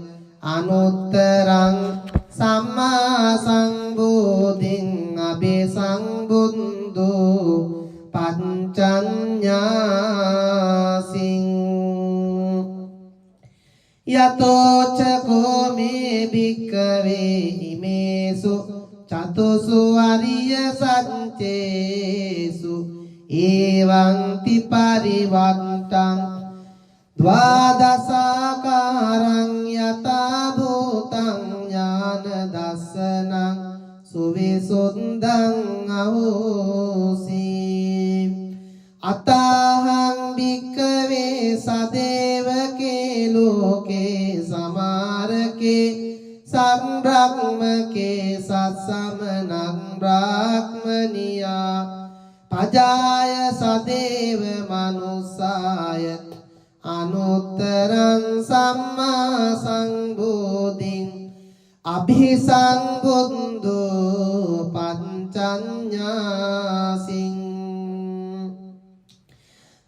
අනුත්තරං සම්මා සංබෝධින් අபிසංබුද්ධෝ පංචඤ්ඤාසින් යතෝ චකෝ මේ භික්ඛවේ හිමේසු චතුසු අරිය සත්‍යේසු එවං තිපරිවත්තං ද්වාදසාකාරං යතා භූතං ඥාන දස්සනං සුවිසුද්ධං අහෝසි අතහං භික්ඛවේ සදේවකේ ලෝකේ සමාරකේ සංබ්‍රහ්මකේ සත්සමනං බ්‍රාහ්මනියා පජාය සදේව මනුස්සාය අනුත්තරං සම්මා සංබෝධින් අභිසංබුද්ධෝ පංචඤ්ඤාසින්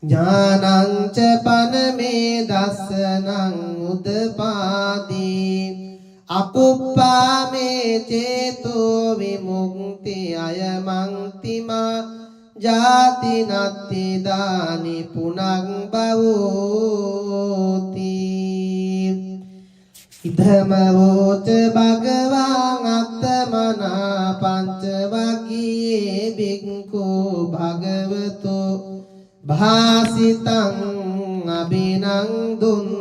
ඥානං ච පනමේ දස්සනං උදපාදී අකුප්පාමේ චේතෝ විමුක්ති අයමන්තිමා ජාති නත්ති දානි පුනං බවෝති ඉදම වෝච භගවං අත්තමනා පංච වග්ගයේ බික්ඛු භගවතෝ භාසිතං අබිනන්දුන්ති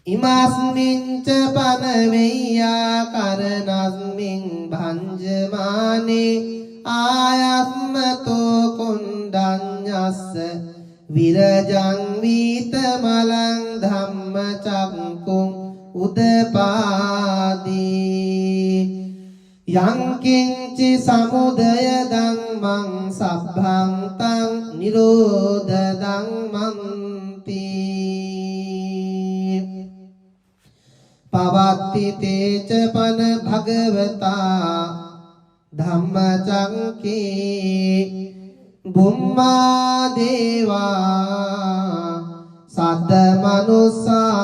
ඉමස්මින්ච පනවෙය්‍යා කරනස්මින් භංජමානේ ආයස්මතෝ කුණ්ඩඤ්ඤස්ස විරජං වීතමලං ධම්මචක්කුං උදපාදී යං කිංචි සමුදය ධම්මං සබ්බං තං නිරෝධ ධම්මන්ති පවත්ති තේච පන භගවතා ධම්මචක්කේ බුම්මා දේවා සද්ද මනුස්සාවේසුම්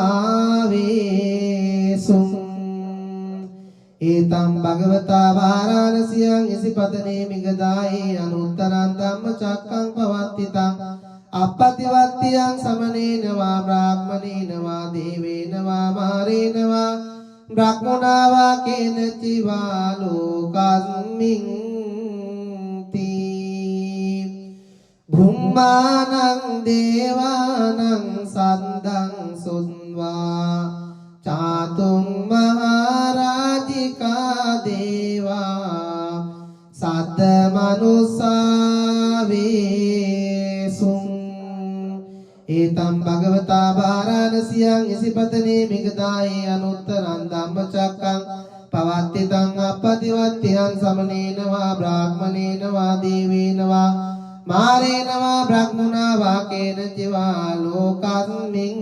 ඒතම් භගවතා වාරාණසියං ඉසිපතනේ මිගදායේ අනුත්තරං ධම්මචක්කං පවත්තිතං අප්පතිවත්තියං සමනේන වා බ්‍රාහ්මනේන වා දේවේන වා මාරේන වා බ්‍රහ්මනා වා කේනචි වා ලෝකස්මින් බුම්මානං දේවානං සද්දං සුන්වා චාතුම් මහරජිකා දේවා සද්ද මනුස්සාවේසුං ඒතම් භගවතා වාරාණසියං ඉසිපතනේ මිගදායේ අනුත්තරං ධම්මචක්කං පවත්තිතං අප්පතිවත්තියං සමනේන වා බ්‍රාහ්මනේන වා දේවේන වා මාරේන වා බ්‍රහ්මනා වා කේනචි වා ලෝකස්මින්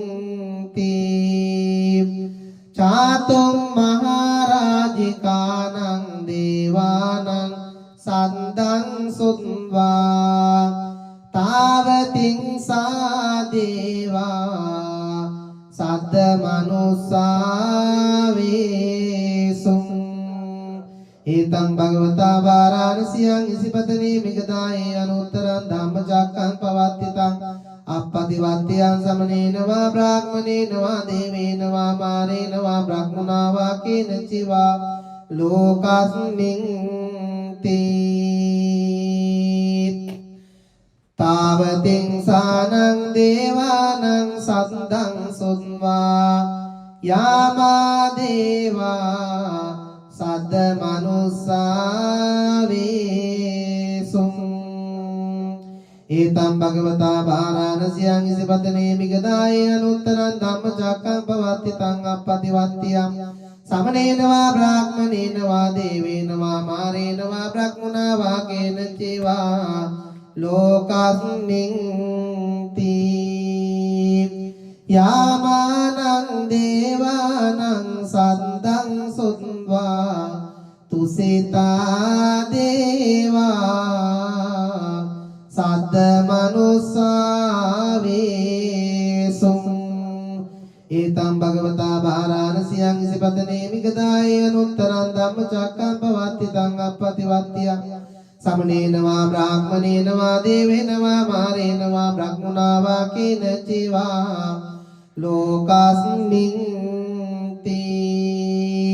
තී චාතුම් මහරජිකානං දේවානං සද්දං සුත්වා තාවතින් සා දේවා සද්ද මනුස්සාවේසුං ඒතං භගවතා වාරාණසියං ඉසිපතනේ මිගදායේ අනුත්තරං ධම්මචක්කං පවත්තිතං අප්පතිවත්තියං සමනේන වා බ්‍රාහ්මනේන වා දේවේන වා මාරේන වා බ්‍රහ්මනා වා කේනචි වා ලෝකස්මින් තී තාවතින් සානං දේවානං සද්දං සුන්වා යාමා දේවා සද්ද මනුස්සාවේසුං ඒතම් භගවතා වාරාණසියං ඉසිපතනේ මිගදායේ අනුත්තරං ධම්මචක්කං පවත්තිතං අප්පතිවත්තියං සමනේන වා බ්‍රාහ්මනේන වා දේවේන වා මාරේන වා බ්‍රහ්මනා වා කේනචි වා ලෝකස්මින් තී යාමානං දේවානං සද්දං සුත්වා තුසිතා දේවා සද්ද මනුස්සාවේසුං ඒතම් භගවතා වාරාණසියං ඉසිපතනේ මිගදායේ අනුත්තරං ධම්මචක්කං පවත්තිතං අප්පතිවත්තියං සමනේන වා බ්‍රාහ්මනේන වා දේවේන වා මාරේන වා බ්‍රහ්මනා වා කේනචි වා ලෝකස්මින් තී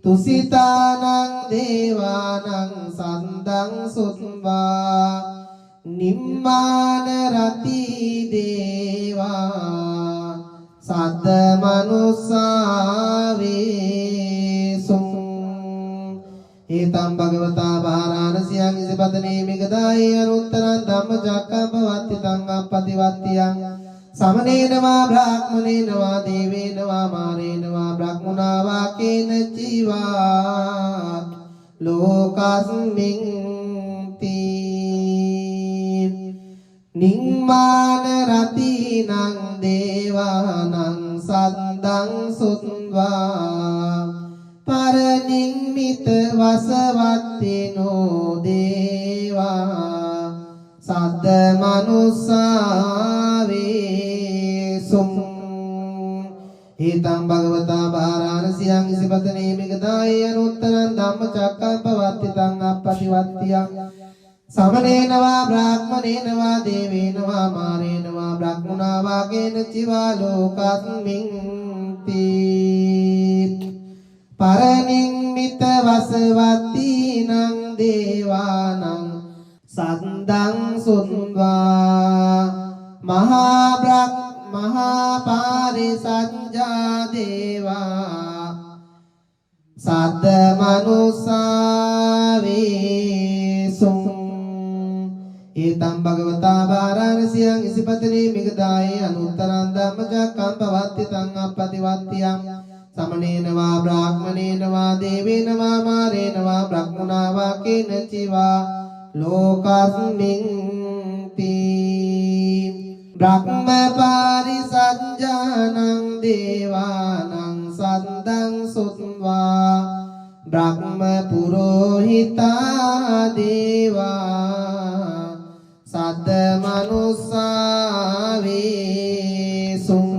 තුසිතානං දේවානං සද්දං සුත්වා නිම්මාන රති දේවා සද්ද මනුස්සාවේසුං ඒතම් භගවතා වාරාණසියං ඉසිපතනේ මිගදායේ අනුත්තරං ධම්මචක්කං පවත්තිතං අප්පතිවත්තියං සමනේන වා බ්‍රාහ්මනේන වා දේවේන වා මාරේන වා බ්‍රහ්මනා වා කේනචි වා ලෝකස්මින් තී නිම්මාන රතිනං දේවානං සද්දං සුත්වා පරනිම්මිත වසවත්තිනෝ දේවා සද්ද මනුස්සාවේසුං ඒතං භගවතා වාරාණසියං ඉසිපතනේ මිගදායේ අනුත්තරං ධම්මචක්කම් පවත්තිතං අප්පටිවත්තියං සමනේන වා බ්‍රාහ්මනේන වා දේවේන වා මාරේන වා බ්‍රහ්මුණා වා කේන චිවා ලෝකස්මින් තී පරනිම්මිත වසවත්තීනං දේවානං සද්දං සුන්වා මහා පාරිසංජා දේවා සද්ද මනුසා වේසුං ඒතම් භගවතා වාරාණසියං ඉසිපතනේ මිගදායේ අනුත්තරං ධම්මචක්කම් පවත්තිතං අප්පටිවත්තියං සමනේන වා බ්‍රාහ්මනේන වා දේවේන වා මාරේන වා බ්‍රහ්මුණා වා කේන චිවා ලෝකස්මින් තී බ්‍රහ්ම පාරිසංජානං දේවානං සද්දං සුත්වා බ්‍රහ්ම පුරෝහිතා දේවා සද්ද මනුස්සා වේසුං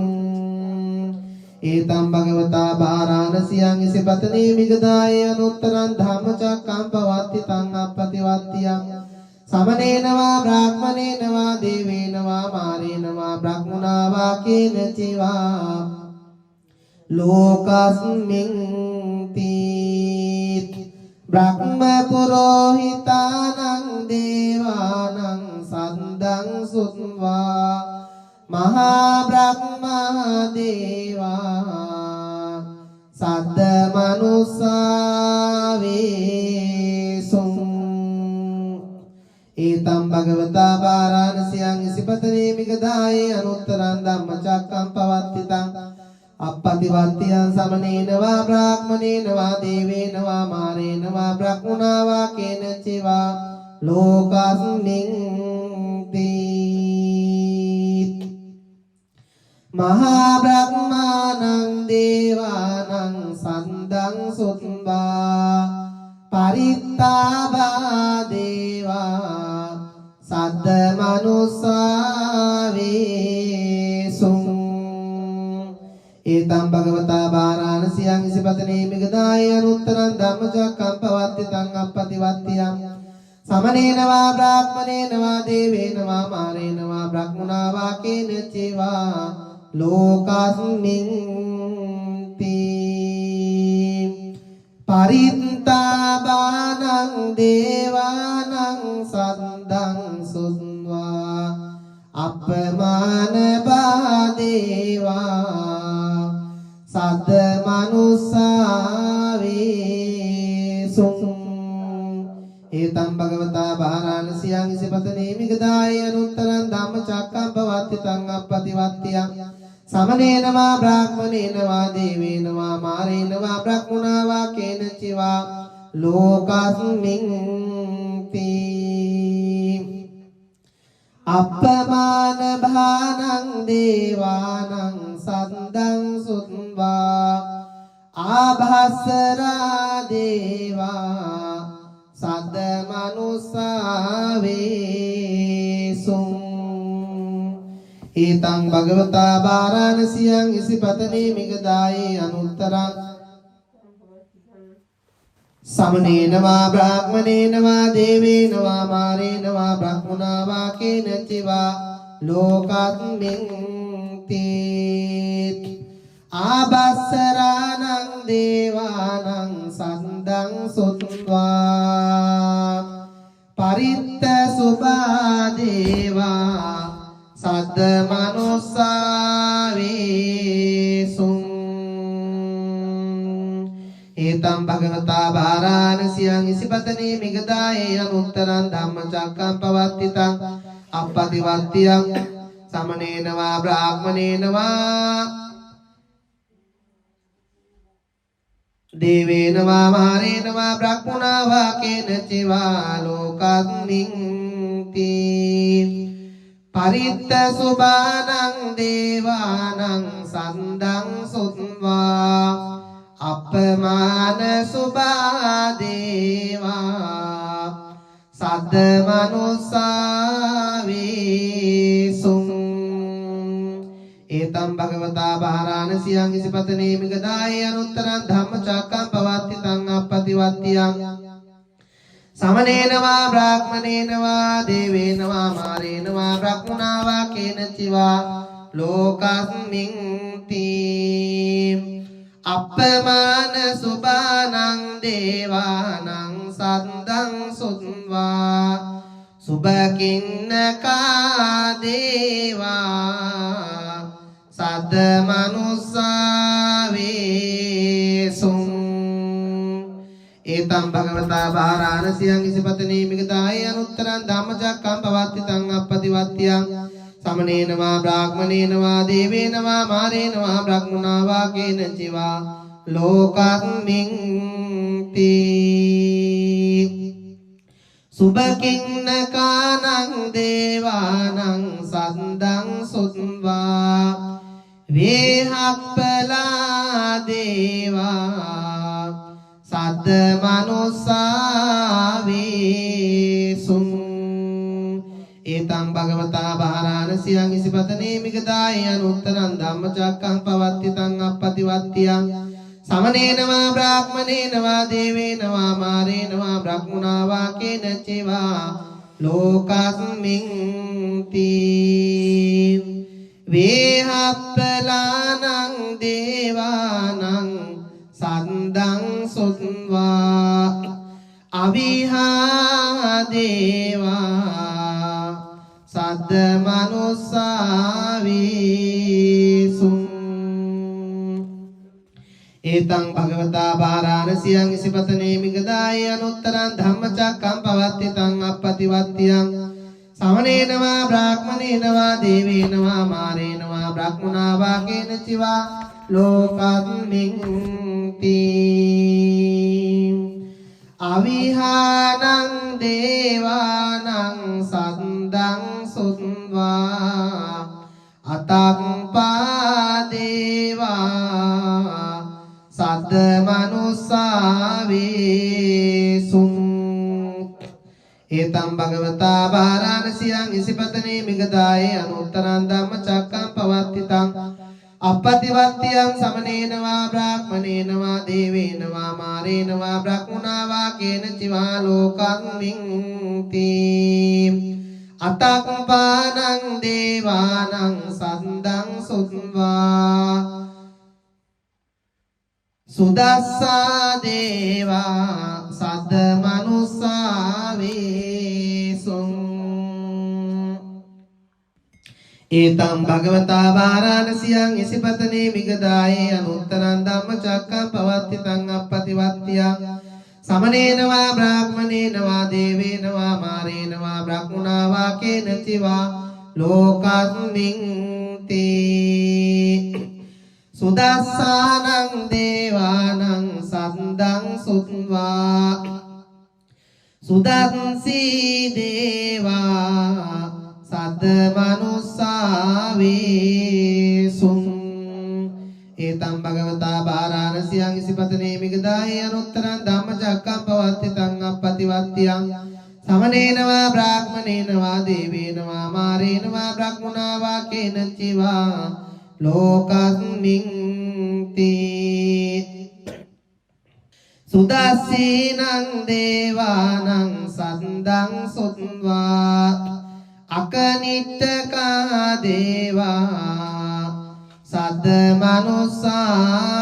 ඒතම් භගවතා වාරාණසියං ඉසිපතනේ මිගදායේ අනුත්තරං ධම්මචක්කම් පවත්තිතං අප්පටිවත්තියං සමනේන වා බ්‍රාහ්මනේන වා දේවේන වා මාරේන වා බ්‍රහ්මුණා වා කේන චිවා ලෝකස්මින් තී බ්‍රහ්ම පුරෝහිතානං දේවානං සද්දං සුත්වා මහා බ්‍රහ්මා දේවා සද්ද මනුසා වේසුං ඒතම් භගවතා වාරාණසියං ඉසිපතනේ මිගදායේ අනුත්තරං ධම්මචක්කම් පවත්තිතං අප්පටිවත්තියං සමනේන වා බ්‍රාහ්මනේන වා දේවේන වා මාරේන වා බ්‍රහ්මුණා වා කේන චිවා ලෝකස්මින් තී මහා බ්‍රහ්මානං දේවානං සද්දං සුත්වා පරිත්තාභා දේවා සද්ද මනුසා වේසුං ඒතම් භගවතා වාරාණසියං ඉසිපතනේ මිගදායේ අනුත්තරං ධම්මචක්කම් පවත්තිතං අප්පටිවත්තියං සමනේන වා බ්‍රාහ්මනේන වා දේවේන වා මාරේන වා බ්‍රහ්මුණා වා කේන චිවා ලෝකස්මින් තී පරිත්තාභානං දේවානං සද්දං සුත්වා අපමාන බාදේවා සද්ද මනුසා වේසුං ඒතම් භගවතා වාරාණසියං ඉසිපතනේ මිගදායේ අනුත්තරං ධම්මචක්කම් පවත්තිතං අප්පටිවත්තියං සමනේන වා බ්‍රාහ්මනේන වා දේවේන වා මාරේන වා බ්‍රහ්මුණා වා කේන චිවා ලෝකස්මින් තී අප්පමාන භානං දේවානං සද්දං සුත්වා ආභස්සරා දේවා සද්ද මනුසා වේසුං ඒතං භගවතා වාරාණසියං ඉසිපතනේ මිගදායේ අනුත්තරං සමනේන වා බ්‍රාහ්මනේන වා දේවේන වා මාරේන වා බ්‍රහ්මුණා වා කේන චිවා ලෝකස්මින් තී ආභස්සරාණං දේවානං සද්දං සුත්වා පරිත්ත සුභා දේවා සද්ද මනුසා වේසුං ඒතම් භගවතා වාරාණසියං ඉසිපතනේ මිගදායේ අනුත්තරං ධම්මචක්කම් පවත්තිතං අප්පටිවත්තියං සමනේන වා බ්‍රාහ්මනේන වා දේවේන වා මාරේන වා බ්‍රහ්මුණා වා කේන චිවා ලෝකස්මින් තී පරිත්ත සුභානං දේවානං සද්දං සුත්වා අපමාන සුභා දේවා සද්ද මනුසා වේසුං एतं भगवता वाराणस्यां इसिपतने मिगदाय अनुत्तरं धम्मचक्कं पवत्तितं अपतिवत्तियं समनेन वा ब्राह्मणेन वा देवेन वा मारेण वा ब्रह्मणा वा केनचिवा लोकस्मिन् අප්පමාන සුභානං දේවානං සද්දං සුත්වා සුභකින්නකා දේවා සද්ද මනුස්සා වේසුං ඒතම් භගවතා වාරාණසියං ඉසිපතනේ මිගදාය අනුත්තරං ධම්මචක්කම් පවත්තිතං අප්පතිවත්තියං समनेन वा ब्राह्मणेन वा देवेन वा मारेण वा ब्रह्मणा वा केनचिवा लोकस्मिन् सुभकिन्नकानං දේවානං සද්දං සුත්වා වේහප්පලා දේවා සද්ද මනුස්සා වේසුං एतं भगवता वाराणस्यां इसिपतने मिगदाय अनुत्तरं धम्मचक्कं पवत्तितं अपतिवत्तियं समनेन वा ब्राह्मणेन वा देवेन वा मारेण वा ब्रह्मणा वा केनचिवा लोकस्मिन् वेहप्पलानं देवानं सन्दं सुत्वा अविहा देवा සද්ද මනුස්සා වේසුං ඒතං භගවතා වාරාණසියං ඉසිපතනේ මිගදාය අනුත්තරං ධම්මචක්කම් පවත්තිතං අප්පතිවත්තියං समनेन वा ब्राह्मणेन वा देवेन वा मारेण वा ब्रह्मणा वा केनचिवा लोकस्मिन् अविहानं देवानं सन्दं सुत्वा अतक्पा देवा सद्द मनुस्सा वेसुं एतं भगवता वाराणस्यां इसिपतने मिगदाय अनुत्तरं धम्मचक्कं पवत्तितं अपतिवत्तियं समनेन वा ब्राह्मणेन वा देवेन वा मारेण वा ब्रह्मणा वा केनचिवा लोकस्मिन् अतक्पानं देवानं सन्दं सुत्वा सुदस्सा देवा सद्द मनुस्सा वेसुं एतं भगवता वाराणस्यां इसिपतने मिगदाय अनुत्तरं धम्मचक्कं पवत्तितं अपतिवत्तियं समनेन वा ब्राह्मणेन वा देवेन वा मारेण वा ब्रह्मणा वा केनचिवा लोकस्मिन् सुदस्सानं देवानं सन्दं सुत्वा सुदंसी देवा सद्द मनुस्सा वेसुं एतं भगवता वाराणस्यां इसिपतने मिगदाय अनुत्तरं धम्मचक्कं पवत्तितं अपतिवत्तियं समनेन वा ब्राह्मणेन वा देवेन वा मारेण वा ब्रह्मणा वा केनचिवा लोकस्मिन् सुदस्सीनं देवानं सन्दं सुत्वा अकनिट्टका देवा सद्द मनुस्सा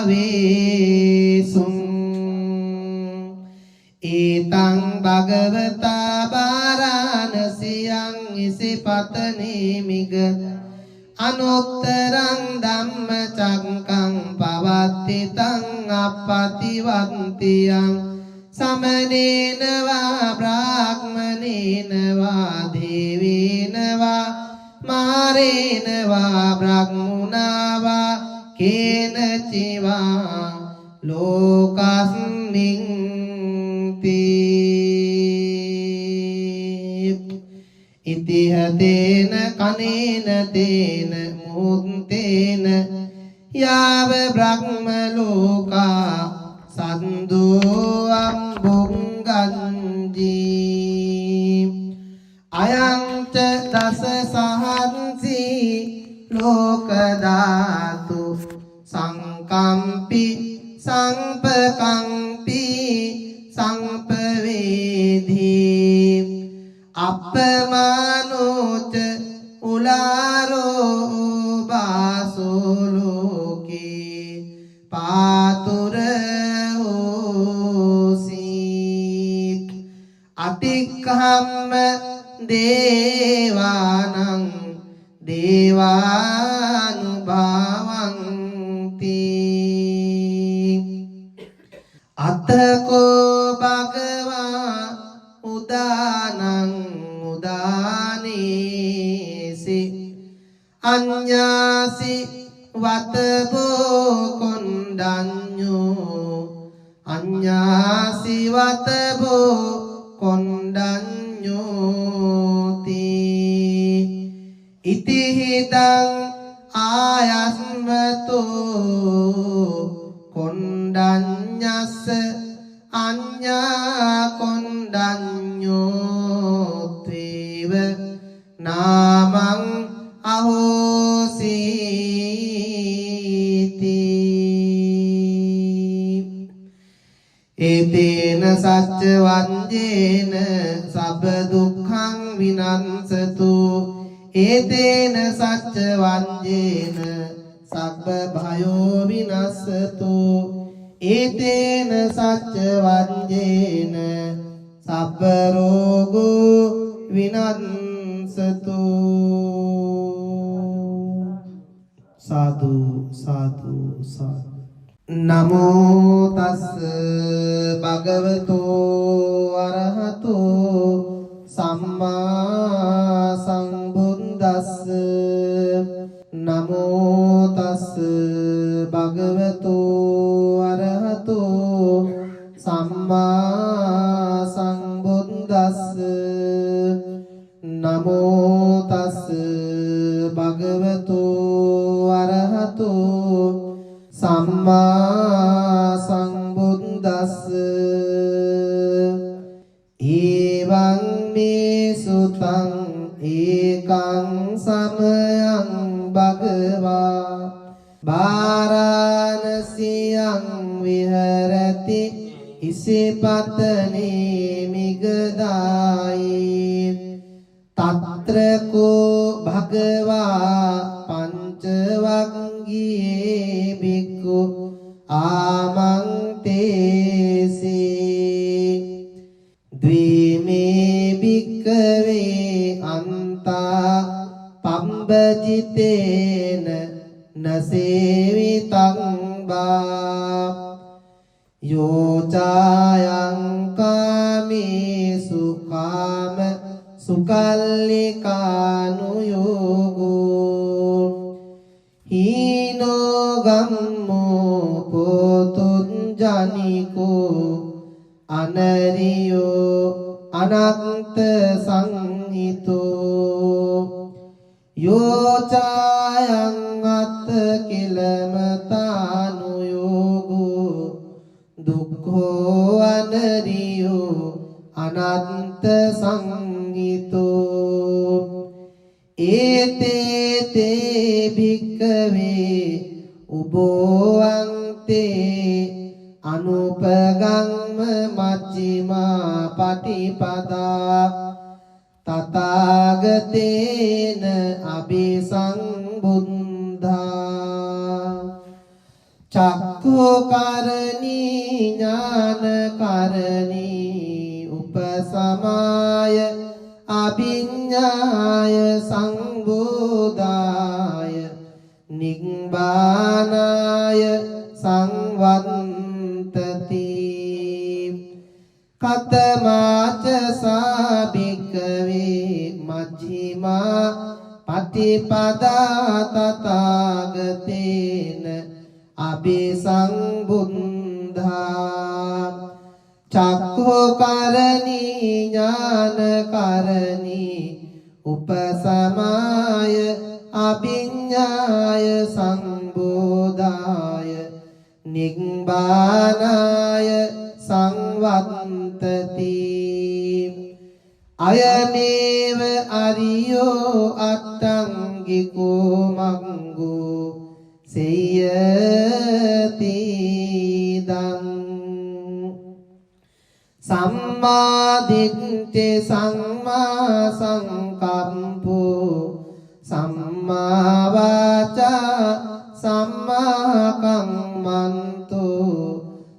वेसुं एतं भगवता वाराणस्यां इसिपतने मिग अनुत्तरं धम्मचक्कं पवत्तितं अपतिवत्तियं समनेन वा ब्राह्मणेन वा देवेन वा मारेण वा ब्रह्मणा वा केनचिवा लोकस्मिन् इतिहतेन कनेन तेन मुक्तेन याव ब्रह्मलोका सन्दो अम्बुङ्गञ्जी अयं च दश सहंसि लोकदा manuc ularo basuluki patura hosik atikhamma devanang devanubavanti atako bhagava udanang udanesi anyasi watabo kondanyo anyasi watabo kondanyoti itihidang ayasmato kondanyas anya kondanyotviva namang ahositi etena sacca vanjena sabba dukkhang vinansatu etena sacca vanjena sabba bhayo vinassatu etena sacca vanjena sabba rogo vinansatu sadhu sadhu sadhu namo tassa bhagavato arahato samma sambuddhassa namo tassa bhagavato arahato samma sambuddhassa namo tassa bhagavato arahato samma sambuddhassa evaං me sutaං ekaං samayaං bhagavā Varanasiyaං viharati isipatane migadāyi tatra ko bhagavā pancavaggiye bhikkhu āmantesi dvime bhikkave anta pambajitena nasevitāṃ vā yocayaṃ kāmesu kāma sukallikanuyogo hino gammo potunjaniko anariyo ananta sanghito yocayaṃ atta kilamatānuyogo dukkho anariyo ananta sanghito ete te bhikkave ubovante anupagamma majjhima patipada tathāgatena abhisambuddhā චක්ඛුකරණී ඥානකරණී උපසමාය අභිඤ්ඤාය සංබෝධාය නිබ්බානාය සංවත්තති කතමාච සාභික්ඛවේ මජ්ක්‍ධිමා පටිපදා තථාගතේන අபிසංබුද්ධා චක්ඛුකරණී ඥානකරණී උපසමාය අභිඤ්ඤාය සංබෝධාය නිබ්බානාය සංවත්තති අයමේව අරියෝ අට්ඨංගිකෝ මග්ගෝ සේයති දං සම්මා දිට්ඨි සම්මා සංකප්පෝ සම්මා වාචා සම්මා කම්මන්තෝ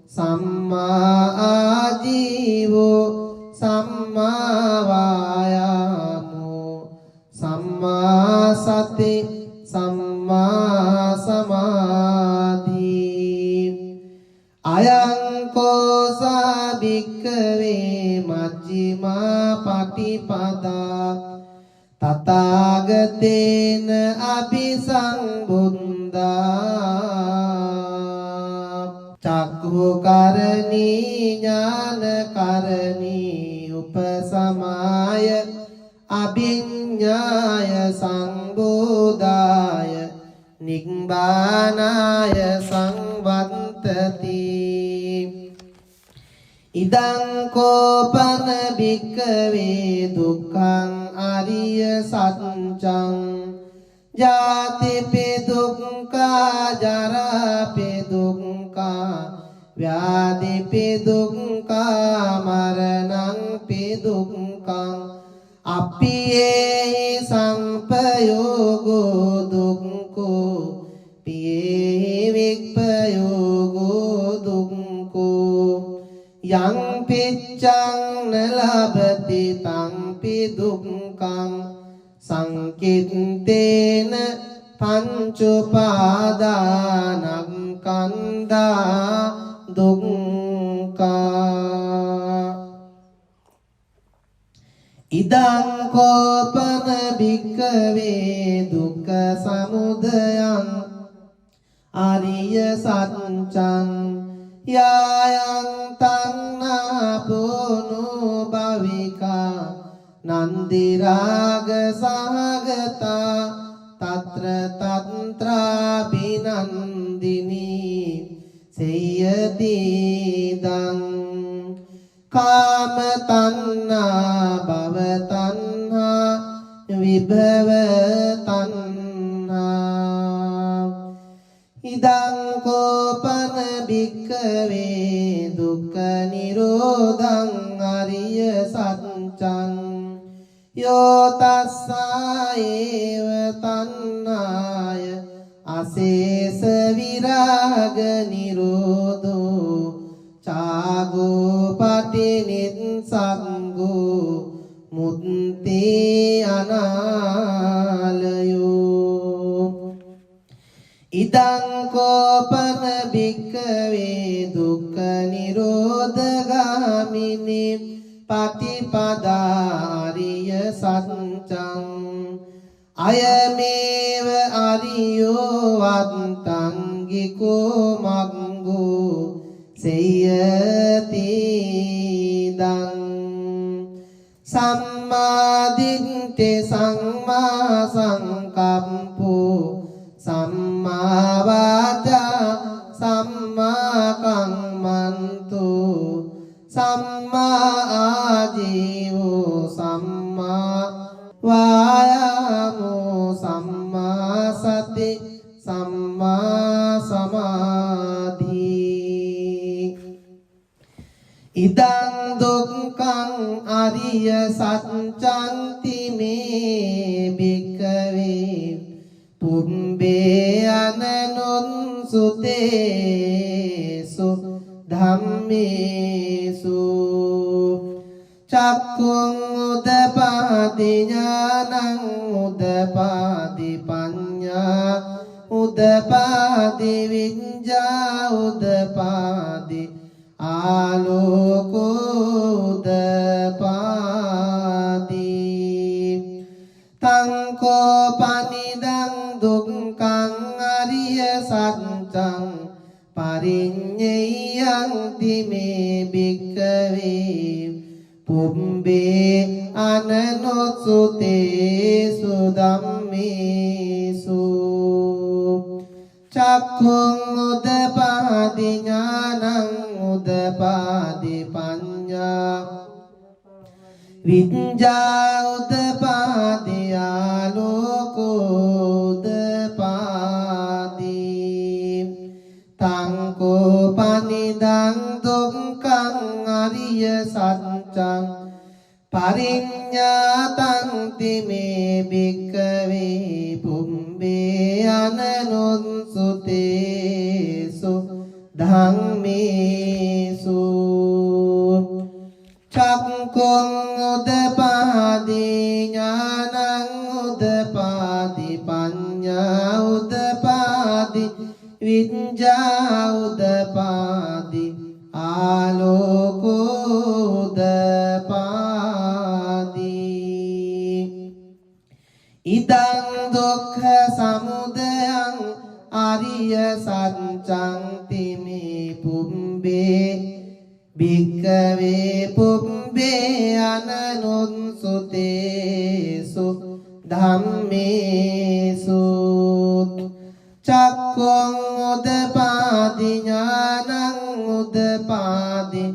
සම්මා ආජීවෝ සම්මා වායාමෝ සම්මා සති සම්මා සමාධි අයං කෝසා භික්ඛවේ මජ්ක්‍ධිමා පටිපදා තථාගතේන අபிසම්බුද්ධා චක්ඛුකරණී ඥානකරණී උපසමාය අභිඤ්ඤාය සංබෝධාය නිබ්බානාය සංවත්තති ඉදං කෝපන භික්ඛවේ දුක්ඛං අරිය සත්‍යං ජාතිපි දුක්ඛා ජරාපි දුක්ඛා ව්‍යාධිපි දුක්ඛා මරණංපි දුක්ඛං අප්පියේ සම්පයෝගෝ දුක්ඛෝ පියේ වික්ඛයෝගෝ දුක්ඛෝ යං පිච්ඡං නලබති තංපි දුක්ඛං සංකිට්ඨේන පංච උපාදානස්කන්ධා දුක්ඛා ඉදං කෝපන භික්ඛවේ දුක්ඛ සමුදයං අරිය සත්‍යං යායන් තණ්හා පුනෝ භවිකා නන්දි රාග සහගතා తත්‍ර තන්ත්‍රා බිනන්දිනී සේයති දං කාම තණ්හා භව තණ්හා විභව තණ්හා ඉදං කෝපන භික්ඛවේ දුක්ඛ නිරෝධං අරිය සත්‍යං යෝ තස්සායේව තණ්හාය අශේෂ විරාග නිරෝධෝ චාගෝ පටිනිස්සග්ගෝ මුත්ති අනාලයෝ ඉදං කෝපන භික්ඛවේ දුක්ඛ නිරෝධගාමිනී පටිපදාරිය සත්‍යං අයමේව අරියෝ වත්තංගිකෝ මග්ගෝ සේයති දං සම්මා දිට්ඨි සම්මා සංකප්පෝ සම්මා වාචා සම්මා කම්මන්තෝ සම්මා ආජීවෝ සම්මා වායාමෝ සම්මා සති සම්මා සමාධි ඉදං දුක්ඛං අරිය සත්‍යං මේ භික්ඛවේ පුම්බේ අනනුන් සුතේසු ධම්මේසු චක්ඛුං උදපාදි ඥානං උදපාදි පඤ්ඤා උදපාදි විඤ්ඤා උදපාදි ආලෝකෝ උදපාදි තං කෝපනිදං දුක්ඛං අරිය සත්‍යං පරිඤ්ඤයන්ති මේ භික්ඛවේ පුම්බේ අනනුසුතේසු ධම්මේසු චක්ඛුං උදපාදි ඥානං උදපාදි පඤ්ඤා විඤ්ඤා උදපාදි ආලෝකෝ උදපාදි තං කෝපනිදං දුක්ඛං අරිය සත්‍යං පරිඤ්ඤා ධම්මේසු චක්ඛුං උදපාදි ඥානං උදපාදි පඤ්ඤා උදපාදි විඤ්ඤා උදපාදි ආලෝකෝ උදපාදි ඉදං දුක්ඛ සමුදයං ආරිය සත්‍යං තිමේ පුම්බේ භික්ඛවේ පුම්බේ අනනුත්සුතේසු ධම්මේසු චක්ඛුං උදපාදි ඥානං උදපාදි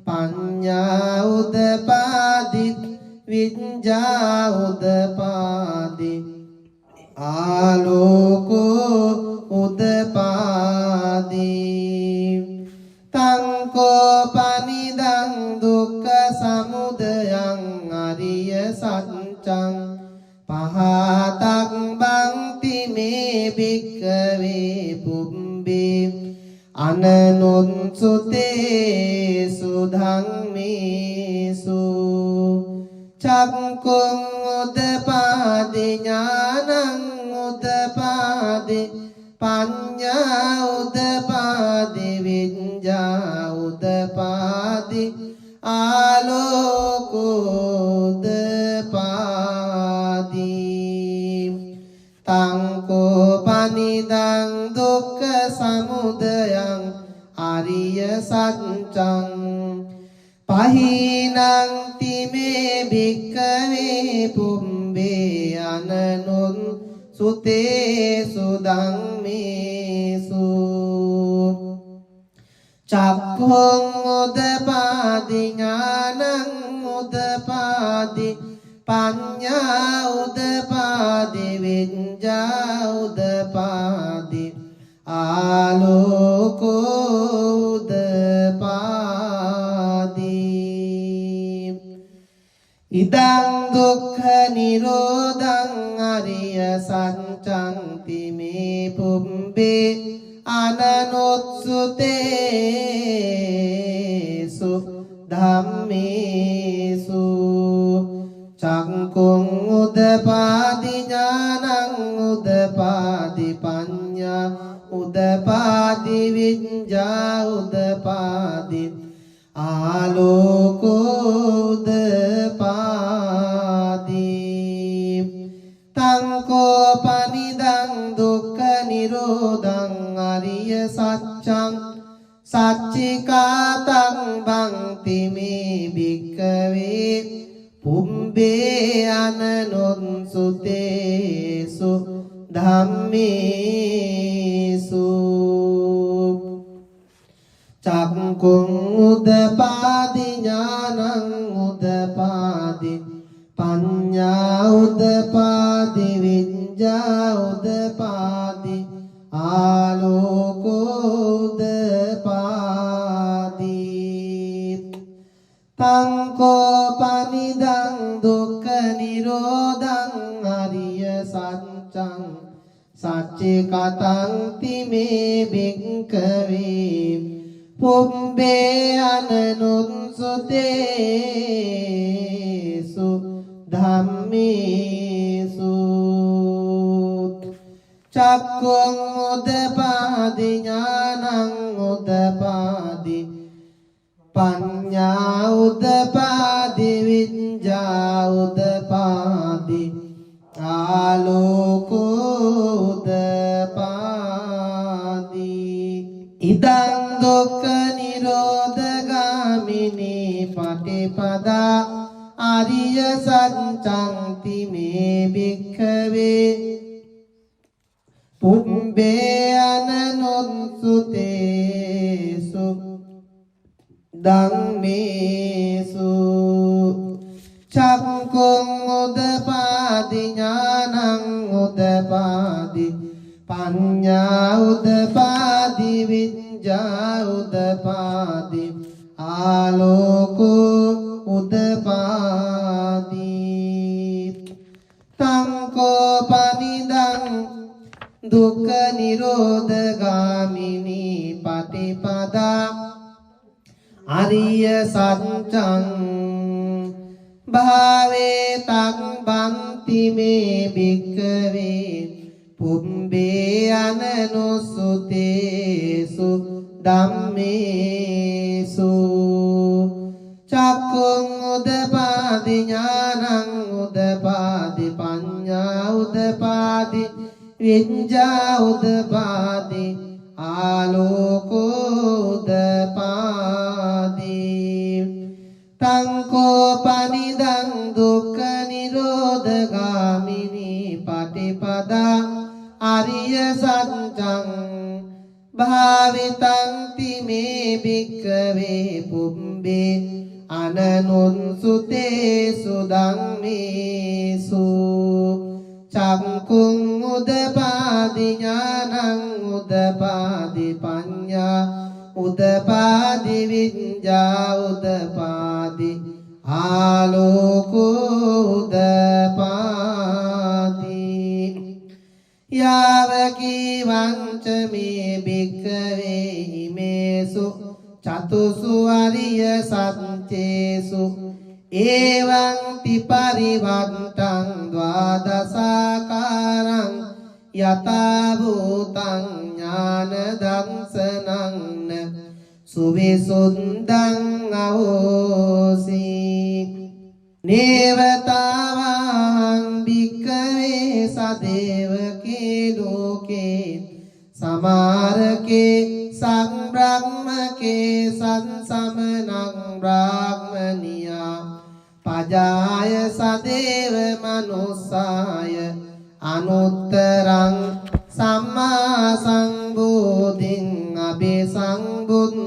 පඤ්ඤා උදපාදි විඤ්ඤා උදපාදි ආලෝකෝ උදපාදි තං කෝපනිදං දුක්ඛ සමුදයං අරිය සත්‍යං පහතක් බන්ති මේ භික්ඛවේ පුම්බේ අනනුත්සුතේසු ධම්මේසු චක්ඛුං උදපාදි ඥානං උදපාදි පඤ්ඤා උදපාදි විඤ්ඤා උදපාදි ආලෝකෝ උදපාදි තං කෝපනිදං දුක්ඛ සමුදයං ආරිය සත්‍යං පහිනං තිමේ භික්ඛවේ පුම්බේ අනනුත්සුතේසු ධම්මේසු චක්ඛුං උදපාදි ඥානං උදපාදි පඤ්ඤා උදපාදි විඤ්ඤා උදපාදි ආලෝකෝ උදපාදි ඉදං දුක්ඛ නිරෝධං අරිය සත්‍යං තිමේ පුම්බේ අනනුත්සුතේසු ධම්මේසු චක්ඛුං උදපාදි ඥානං උදපාදි පඤ්ඤා උදපාදි විඤ්ඤා උදපාදි ආලෝකෝ උදපාදි තං කෝපනිදං දුක්ඛ නිරෝධං අරිය සත්‍යං සච්චිකාතං බන්ති මේ භික්ඛවේ පුම්බේ අනනුත්සුතේසු ධම්මේසු චක්ඛුං උදපාදි ඥානං උදපාදි පඤ්ඤා උදපාදි විඤ්ඤා උදපාදි ආලෝකෝ උදපාදි තං කෝපනිදං දුක්ඛ නිරෝධං අරිය සත්‍යං සච්චිකතං තිමේ භික්ඛවේ පුම්බේ අනනුත්සුතේසු ධම්මේසු චක්ඛුං උදපාදි ඥානං උදපාදි පඤ්ඤා උදපාදි විඤ්ඤා උදපාදි ආලෝකෝ උදපාදි ඉදං දුක්ඛ නිරෝධගාමිනී පටිපදා ආරිය සත්‍යං තිමේ භික්ඛවේ පුම්බේ අනනුත්සුතේසු ධම්මේසු චක්ඛුං උදපාදි ඥානං උදපාදි පඤ්ඤා උදපාදි විඤ්ඤා උදපාදි ආලෝකෝ උදපාදි තං කෝපනිදං දුක්ඛ නිරෝධ ගාමිනී පටිපදා අරිය සත්‍යං භාවේ තං බන්ති මේ භික්ඛවේ පුම්බේ අනනුසුතේසු ධම්මේසු චක්ඛුං උදපාදි ඥානං උදපාදි පඤ්ඤා උදපාදි විඤ්ඤා උදපාදි ආලෝකෝ උදපාදි තං කෝපනිදං දුක්ඛ නිරෝධ ගාමිනී පටිපදා අරිය සත්‍යං භාවිතං තිමේ භික්ඛවේ පුම්බේ අනනුන්සුතේසු ධම්මේසු චක්ඛුං උදපාදි ඥානං උදපාදි පඤ්ඤා උදපාදි විඤ්ඤා උදපාදි ආලෝකෝ උදපාදි යාවකී වංච මේ භික්ඛවේ හිමේසු චතුසු අරිය සත්‍යේසු එවං පිපරිවන්තං ද්වාදසාකාරං යතා භූතං ඥාන දංසනං සුවිසුද්ධං අහෝසි නේවතාවං භික්ඛවේ සදේවකේ ලෝකේ සමාරකේ සංබ්‍රහ්මකේ සංසමනං බ්‍රාහ්මනියා පජාය සදේව මනුස්සාය අනුත්තරං සම්මා සංබෝධින් අபிසංබුද්ධෝ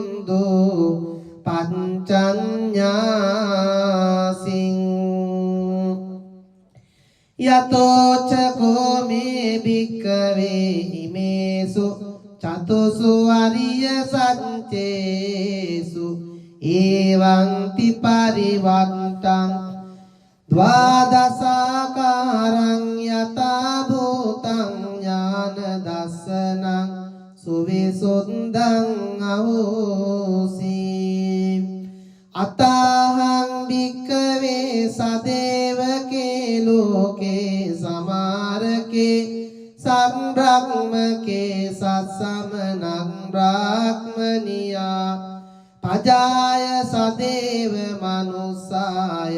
පංචඤ්ඤාසින් යතෝ චකෝ මේ භික්ඛවේ හිමේසු චතුසු අරිය සත්‍යේසු එවං තිපරිවන්තං ද්වාදසාකාරං යතා භූතං ඥාන දස්සනං සුවිසුද්ධං අහෝසි අතහං භික්ඛවේ සදේවකේ ලෝකේ සමාරකේ සංබ්‍රහ්මකේ සත්සමනං බ්‍රාහ්මනියා පජාය සදේව මනුස්සාය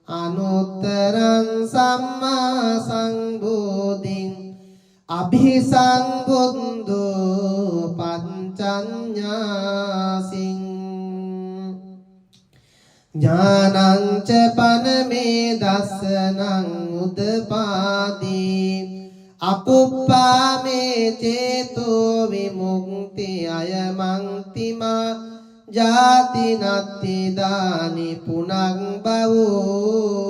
අනුත්තරං සම්මා සංබෝධින් අභිසංබුද්ධෝ පංචඤ්ඤාසින් ඥානං ච පනමේ දස්සනං උදපාදී අකුප්පාමේ චේතෝ විමුක්ති අයමන්තිමා ජාති නත්ති දානි පුනං භවෝති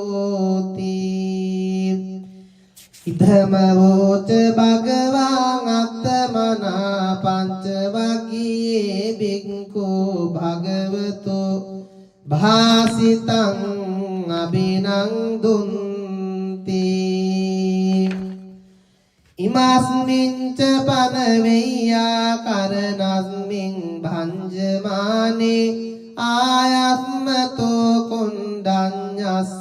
ඉදමවෝච භගවාන් අත්තමනා පංච වග්ගයේ බික්ඛු භගවතෝ භාසිතං අබිනන්දුන්ති ඉමස්මින් ච පනවෙය්‍යා කරණස්මින් භංජමානේ ආයස්මතෝ කුණ්ඩඤ්ඤස්ස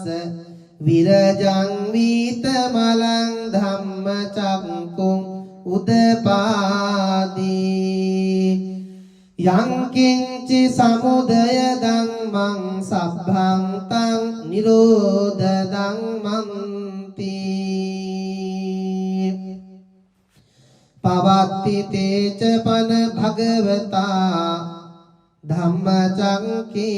විරජං වීතමලං ධම්මචක්කුං උදපාදී යං කිංචි සමුදය ධම්මං සබ්බං තං නිරෝධ ධම්මන්ති පවත්ති තේච පන භගවතා ධම්මචක්කේ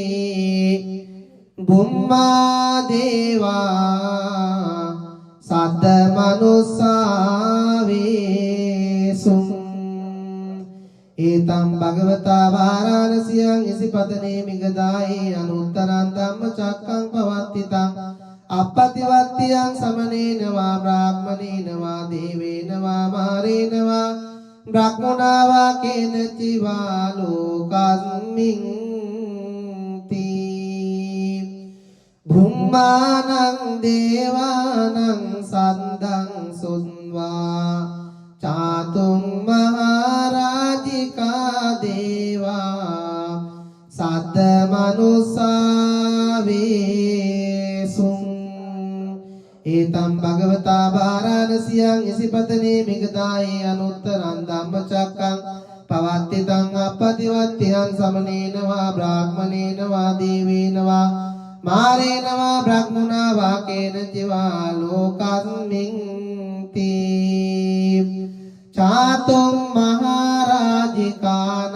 බුම්මා දේවා සද්ද මනුස්සාවේසුං ඒතම් භගවතා වාරාණසියං ඉසිපතනේ මිගදායේ අනුත්තරං ධම්මචක්කං පවත්තිතං අප්පතිවත්තියං සමනේන වා බ්‍රාහ්මනේන වා දේවේන වා මාරේන වා බ්‍රහ්මනා වා කේනචි වා ලෝකස්මින් තී භුම්මානං දේවානං සද්දං සුන්වා චා සියං ඉසිපතනේ මිගදායේ අනුත්තරං ධම්මචක්කං පවත්තිතං අප්පතිවත්තියං සමනේනවා බ්‍රාහ්මනේනවා දේවේනවා මාරේනවා බ්‍රහ්මුණා වාකේන ජීවා ලෝකස්මින් තී චාතුම් මහරජිකානං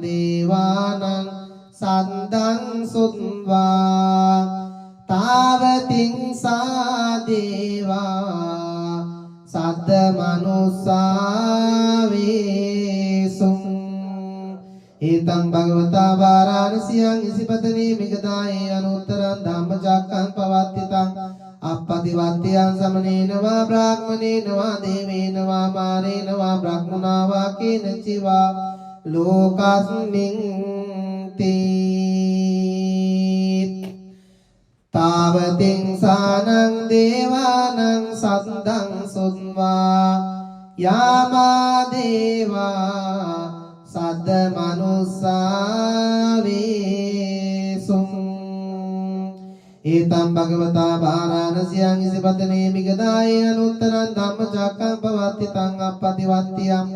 දේවානං සද්දං සුත්වා තාවතින් සා දේවා සද්ද මනුස්සාවේසුං ඒතං භගවතා වාරාණසියං ඉසිපතනේ මිගදායේ අනුත්තරං ධම්මචක්කං පවත්තිතං අප්පතිවත්තියං සමනේනවා බ්‍රාහ්මනේනවා දේවේනවා මාරේනවා බ්‍රහ්මුණා වාකේන චිවා ලෝකස්මින් තී තාවතින් සානං දේවානං සද්දං සුත්වා යාමා දේවා සද්ද මනුස්සාවේසුං ඒතං භගවතා වාරාණසියං ඉසිපතනේ මිගදායේ අනුත්තරං ධම්මචක්කං පවත්තිතං අප්පතිවත්තියං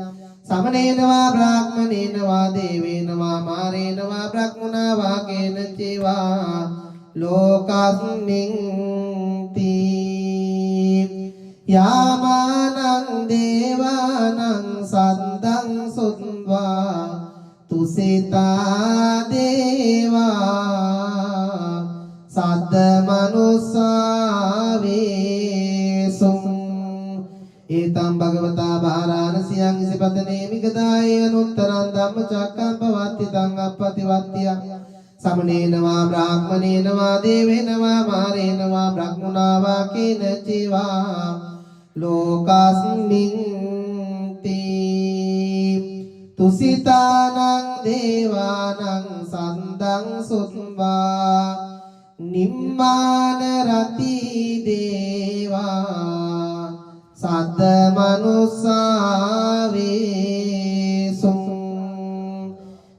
සමනේනවා බ්‍රාහ්මනේනවා දේවේනවා මාරේනවා බ්‍රහ්මුණා වාකේන චේවා ලෝකස්මින් තී යාමානං දේවානං සද්දං සුත්වා තුසිතා දේවා සද්ද මනුස්සාවේසුං ඒතං භගවතා වාරාණසියං ඉසිපතනේ මිගදායේ අනුත්තරං ධම්මචක්කං පවත්තිතං අප්පතිවත්තියං සමනේනවා බ්‍රාහ්මනේනවා දේවේනවා මාරේනවා බ්‍රහ්මුණා වාකේන චිවා ලෝකස්මින් තී තුසිතානං දේවානං සද්දං සුත්වා නිම්මාන රති දේවා සද්ද මනුස්සාවේසුං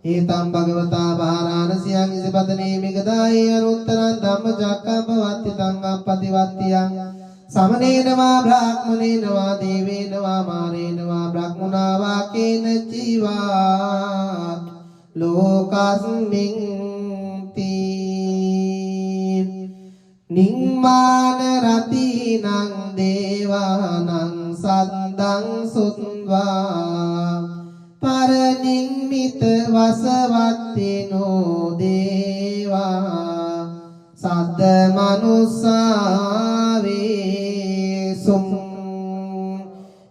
ඒතං භගවතා වාරාණසියං ඉසිපතනේ මිගදායේ අනුත්තරං ධම්මචක්කං පවත්තිතං අප්පතිවත්තියං සමනේනවා බ්‍රාහ්මනේනවා දේවේනවා මාරේනවා බ්‍රහ්මුණා වාකේන චිවා ලෝකස්මින් තී නිම්මාන රතිනං දේවානං සද්දං සුත්වා පරනිම්මිත වසවත්තිනෝ දේවා සද්ද මනුස්සාවේසුං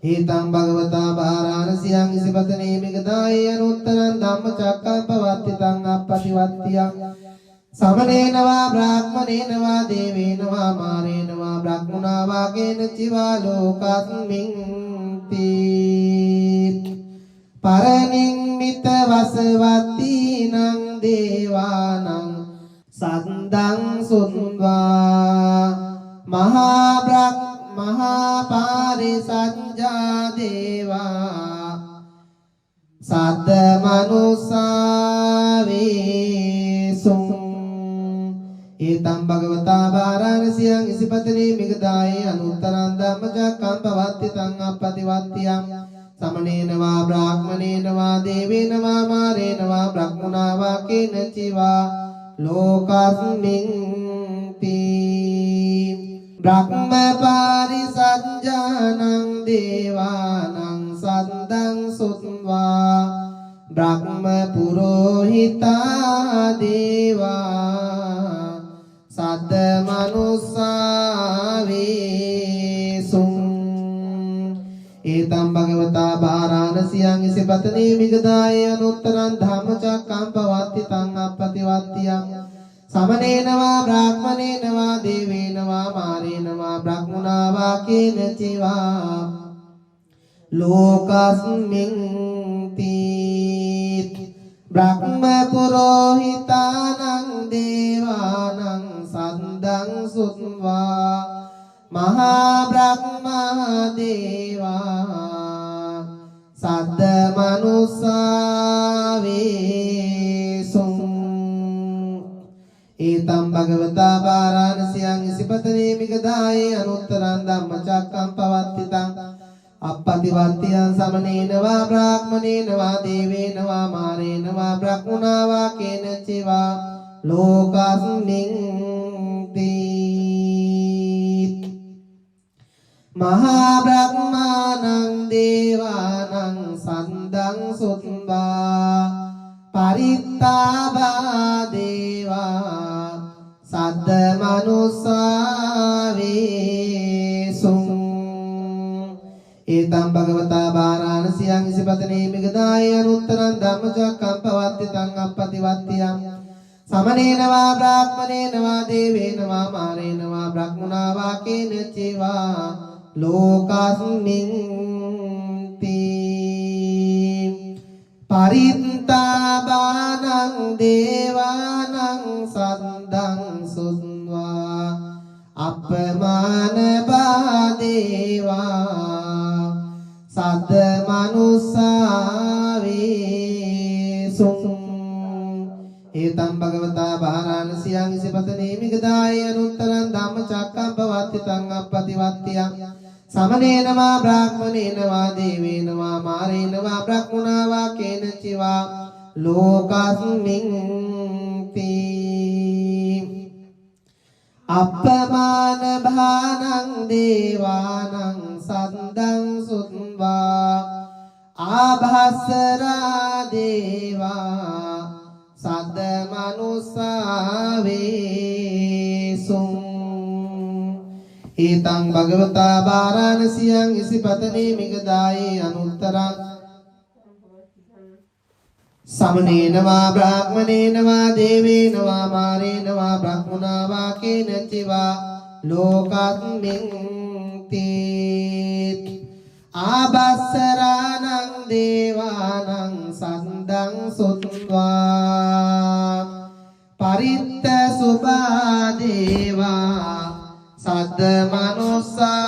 ඒතං භගවතා වාරාණසියං ඉසිපතනේ මිගදායේ අනුත්තරං ධම්මචක්කං පවත්තිතං අප්පතිවත්තියං සමනේනවා බ්‍රාහ්මනේනවා දේවේනවා මාරේනවා බ්‍රහ්මුණා වාකේන චිවා ලෝකස්මින් තී පරනිම්මිත වසවත්තිනං දේවානං සද්දං සුත්වා මහා පාරිසංජා දේවා සද්ද මනුස්සාවේසුං ඒතං භගවතා වාරාණසියං ඉසිපතනේ මිගදායේ අනුත්තරං ධම්මචක්කං පවත්තිතං අප්පතිවත්තියං සමනේනවා බ්‍රාහ්මනේනවා දේවේනවා මාරේනවා බ්‍රහ්මුණා වාකේන චිවා ලෝකස්මින් තී බ්‍රහ්ම පාරිසංජානං දේවානං සද්දං සුත්වා බ්‍රහ්ම පුරෝහිතා දේවා සද්ද මනුස්සාවේසුං ඒතං භගවතා වාරාණසියං ඉසිපතනේ මිගදායේ අනුත්තරං ධම්මචක්කං පවත්තිතං අප්පතිවත්තියං සමනේනවා බ්‍රාහ්මනේනවා දේවේනවා මාරේනවා බ්‍රහ්මුණා වාකේන චිවා ලෝකස්මින් තී බ්‍රහ්ම පුරෝහිතානං දේවානං සද්දං සුත්වා මහා බ්‍රහ්මා දේවා සද්ද මනුස්සාවේසුං ඒතං භගවතා වාරාණසියං ඉසිපතනේ මිගදායේ අනුත්තරං ධම්මචක්කං පවත්තිතං අප්පතිවත්තියං සමනේන වා බ්‍රාහ්මනේන වා දේවේන වා මාරේන වා බ්‍රහ්මුණා වා කේන චිවා ලෝකස්මින් තී මහා බ්‍රහ්මානං දේවානං සන්දං සුත්වා පරිත්තාබා දේවා සද්ද මනුස්සාවේසුං ඒතම් භගවතා බාරාණසියං ඉසිපතනේ මිගදාය අනුත්තරං ධම්මචක්කම් පවත්තිතං අප්පතිවත්තියං සමනේන වා බ්‍රාහ්මනේන වා දේවේන වා මාරේන වා බ්‍රහ්මුණා වා කේන චිවා ලෝකස්මින් තී පරිත්තාබානං දේවානං සද්දං සුත්වා අපමාන බාදේවා සද්ද මනුස්සාවේසුං ඒතම් භගවතා බාරාණසියං ඉසිපතනේ මිගදාය අනුත්තරං ධම්මචක්කම් පවත්තිතං අප්පතිවත්තියං සමනේන වා බ්‍රාහ්මනේන වා දේවේන වා මාරේන වා බ්‍රහ්මුණා වා කේන චිවා ලෝකස්මින් තී අප්පමාන භානං දේවානං සද්දං සුත්වා ආභස්සරා දේවා සද්ද මනුස්සාවේසුං ඒතං භගවතා බාරාණසියං ඉසිපතනේ මිගදායේ අනුත්තරං සමනේන වා බ්‍රාහ්මනේන වා දේවේන වා මාරේන වා බ්‍රහ්මුණා වා කේන චිවා ලෝකස්මින් තී ආභස්සරාණං දේවානං සද්දං සුත්වා පරිත්ත සුභා දේවා සද්ද මනුස්සාවේසුං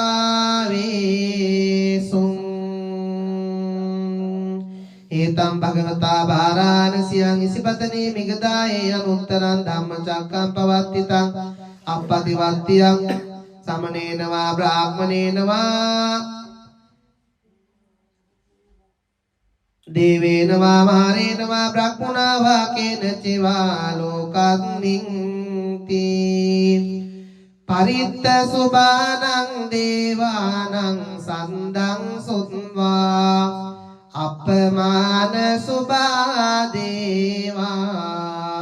ඒතම් භගවතා බාරාණසියං ඉසිපතනේ මිගදායේ අනුත්තරං ධම්මචක්කම් පවත්තිතං අප්පතිවත්තියං සමනේන වා බ්‍රාහ්මනේන වා දේවේන වා මාරේන වා බ්‍රහ්මුණා වා කේන චිවා ලෝකස්මින් තී පරිත්ත සුභානං දේවානං සන්දං සුත්වා අපමාන සුභා දේවා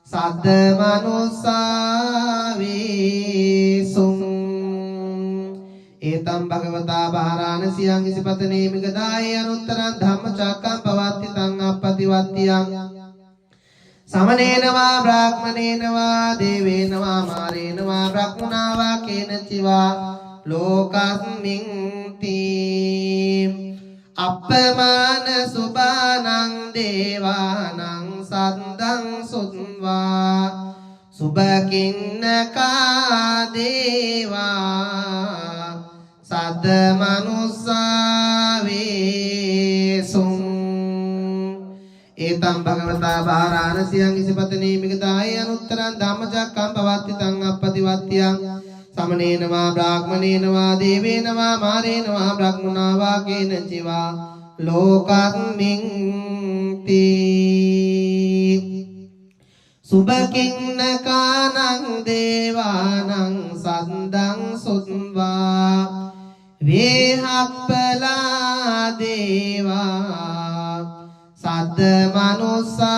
සද්ද මනුස්සාවේසුං ඒතම් භගවතා බාරාණසියං ඉසිපතනේ මිගදාය අනුත්තරං ධම්මචක්කම් පවත්තිතං අප්පතිවත්තියං සමනේන වා බ්‍රාහ්මනේන වා දේවේන වා මාරේන වා බ්‍රහ්මුණා වා කේන චිවා ලෝකස්මින් තී අප්පමාන සුභානං දේවානං සද්දං සුත්වා සුභකින්නකා දේවා සද්ද මනුස්සාවේසුං ඒතම් භගවතා බාරාණසියං ඉසිපතනේ මිගදාය අනුත්තරං ධම්මචක්කම් පවත්තිතං අප්පතිවත්තියං සමනේන වා බ්‍රාහ්මනේන වා දේවේන වා මාරේන වා බ්‍රහ්මුණා වා කේන චිවා ලෝකස්මින් තී සුභකින්නකානං දේවානං සද්දං සුත්වා වේහප්පලා දේවා සද්ද මනුස්සාවේසුං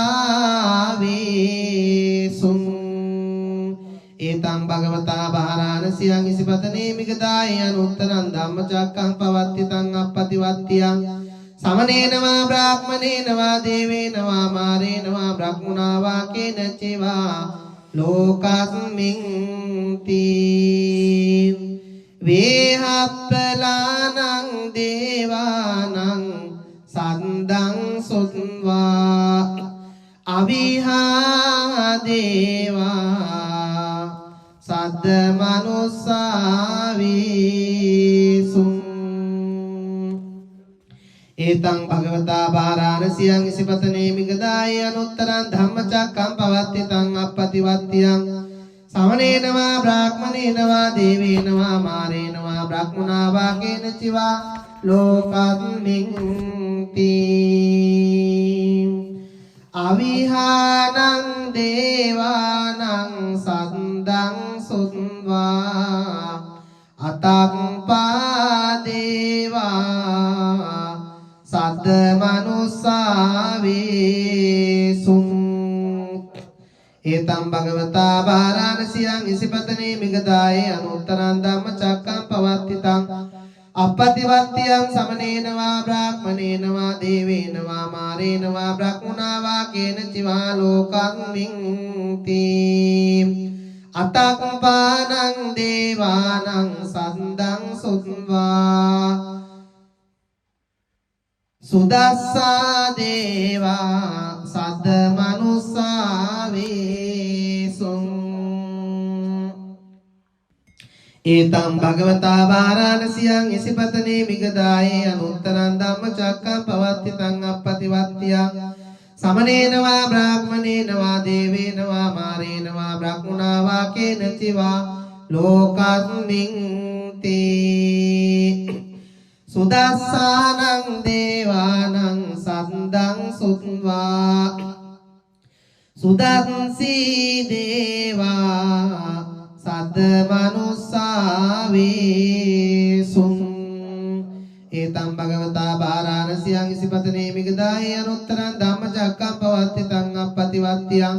ඒතං භගවතා බාරාණසියං ඉසිපතනේ මිගදාය අනුත්තරං ධම්මචක්කම් පවත්තිතං අප්පතිවත්තියං සමනේන වා බ්‍රාහ්මනේන වා දේවේන වා මාරේන වා බ්‍රහ්මුණා වා කේන චිවා ලෝකස්මින් තී වේහප්පලානං දේවානං සද්දං සුත්වා අවිහා දේවා සද්ද මනුස්සාවේසුං ඒතං භගවතා බාරාණසියං ඉසිපතනේ මිගදාය අනුත්තරං ධම්මචක්කම් පවත්තිතං අප්පතිවත්තියං සමනේන වා බ්‍රාහ්මනේන වා දේවේන වා මාරේන වා බ්‍රහ්මුණා වා කේන චිවා ලෝකස්මින්ති අවිහානං දේවානං සද්දං සුත්වා අතං පාදේවා සද්ද මනුස්සාවේසුං ඒතම් භගවතා බාරාණසියං ඉසිපතනේ මිගදායේ අනුත්තරං ධම්මචක්කං පවත්තිතං අපපතිවත්තියං සමනේන වා බ්‍රාහ්මනේන වා දේවේන වා මාරේන වා බ්‍රහ්මුණා වා කේන චිවා ලෝකස්මින්ති අතං පානං දේවානං සද්දං සුත්වා සුදස්සා දේවා සද්ද මනුස්සාවේසුං ඒතම් භගවතා වාරාණසියං ඉසිපතනේ මිගදායේ අනුත්තරං ධම්මචක්කං පවත්තිතං අපපතිවත්තියං සමනේන වා බ්‍රාහ්මනේන වා දේවේන වා මාරේන වා බ්‍රහ්මුණා වා කේන චිවා ලෝකස්මින්ති සුදස්සානං දේවානං සද්දං සුත්වා සුදස්සී දේවා සද්ද මනුස්සාවේසුං ඒතම් භගවතා බාරාණසියං ඉසිපතනේ මිගදායේ අනුත්තරං ධම්මචක්කං පවත්තිතං අපපතිවත්තියං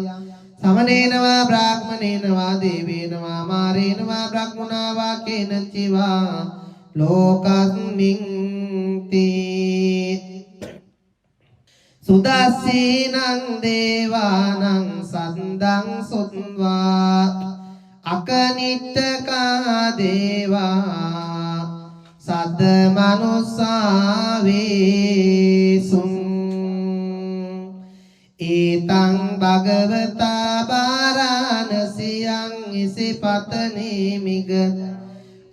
සමනේන වා බ්‍රාහ්මනේන වා දේවේන වා මාරේන වා බ්‍රහ්මුණා වා කේන චිවා ලෝකස්මින්ති සුදස්සීනං දේවානං සද්දං සුත්වා අකනිට්ඨකා දේවා සද්ද මනුස්සාවේසුං ඒතං භගවතා බාරාණසියං ඉසිපතනේ මිග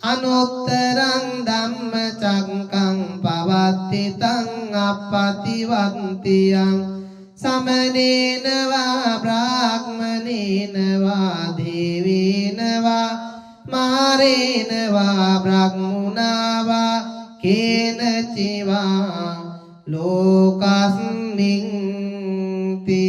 අනුත්තරං ධම්මචක්කං පවත්තිතං අපපතිවත්තියං සමනේන වා බ්‍රාහ්මනේන වා දේවේන වා මාරේන වා බ්‍රහ්මුණා වා කේන චිවා ලෝකස්මින්ති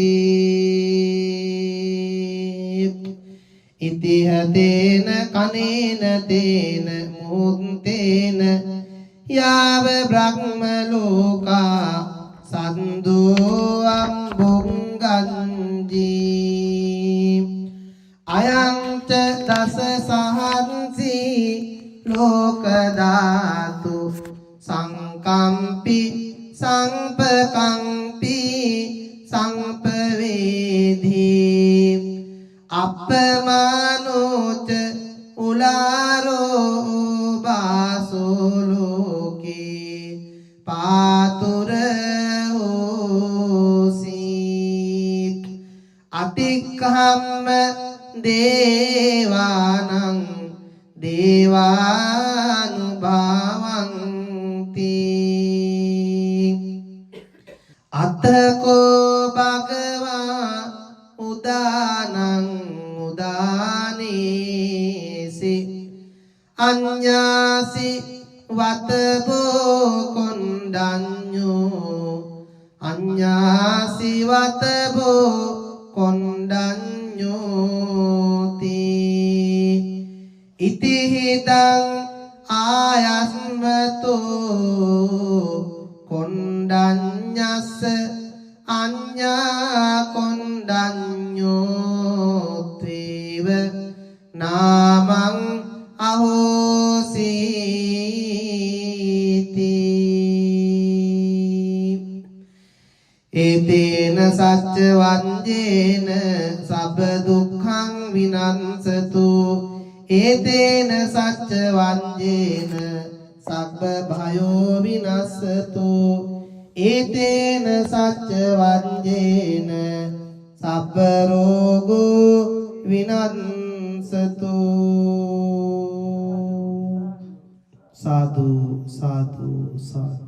ඉතිහතේන කනේන තේන මුත්තේන යාව බ්‍රහ්ම ලෝකා සන්දෝ අම්බුංගංජී අයං ච දස සහංසි ලෝක ධාතු සංකම්පි සංපකම්පි සංපවේදී අපමානෝච උලාරෝ බාසෝ ලෝකේ පාතුර හෝසි අතික්ඛම්ම දේවානං දේවානුභාවන්ති අතකෝ භගවා උදානං උදානේසි අඤ්ඤාසි වතබෝ කොණ්ඩඤ්ඤෝ අඤ්ඤාසි වතබෝ කොණ්ඩඤ්ඤෝති ඉතිහිතං ආයස්මතෝ කොණ්ඩඤ්ඤස්ස අඤ්ඤා කොණ්ඩඤ්ඤෝත්වේව නාමං අහෝසීති ඒතේන සච්ච වංජේන සබ්බ දුක්ඛං විනංසතු ඒතේන සච්ච වංජේන සබ්බ භයෝ විනස්සතු ඒතේන සච්ච වංජේන සබ්බ රෝගෝ විනස්සතු සාදු සාදු සාදු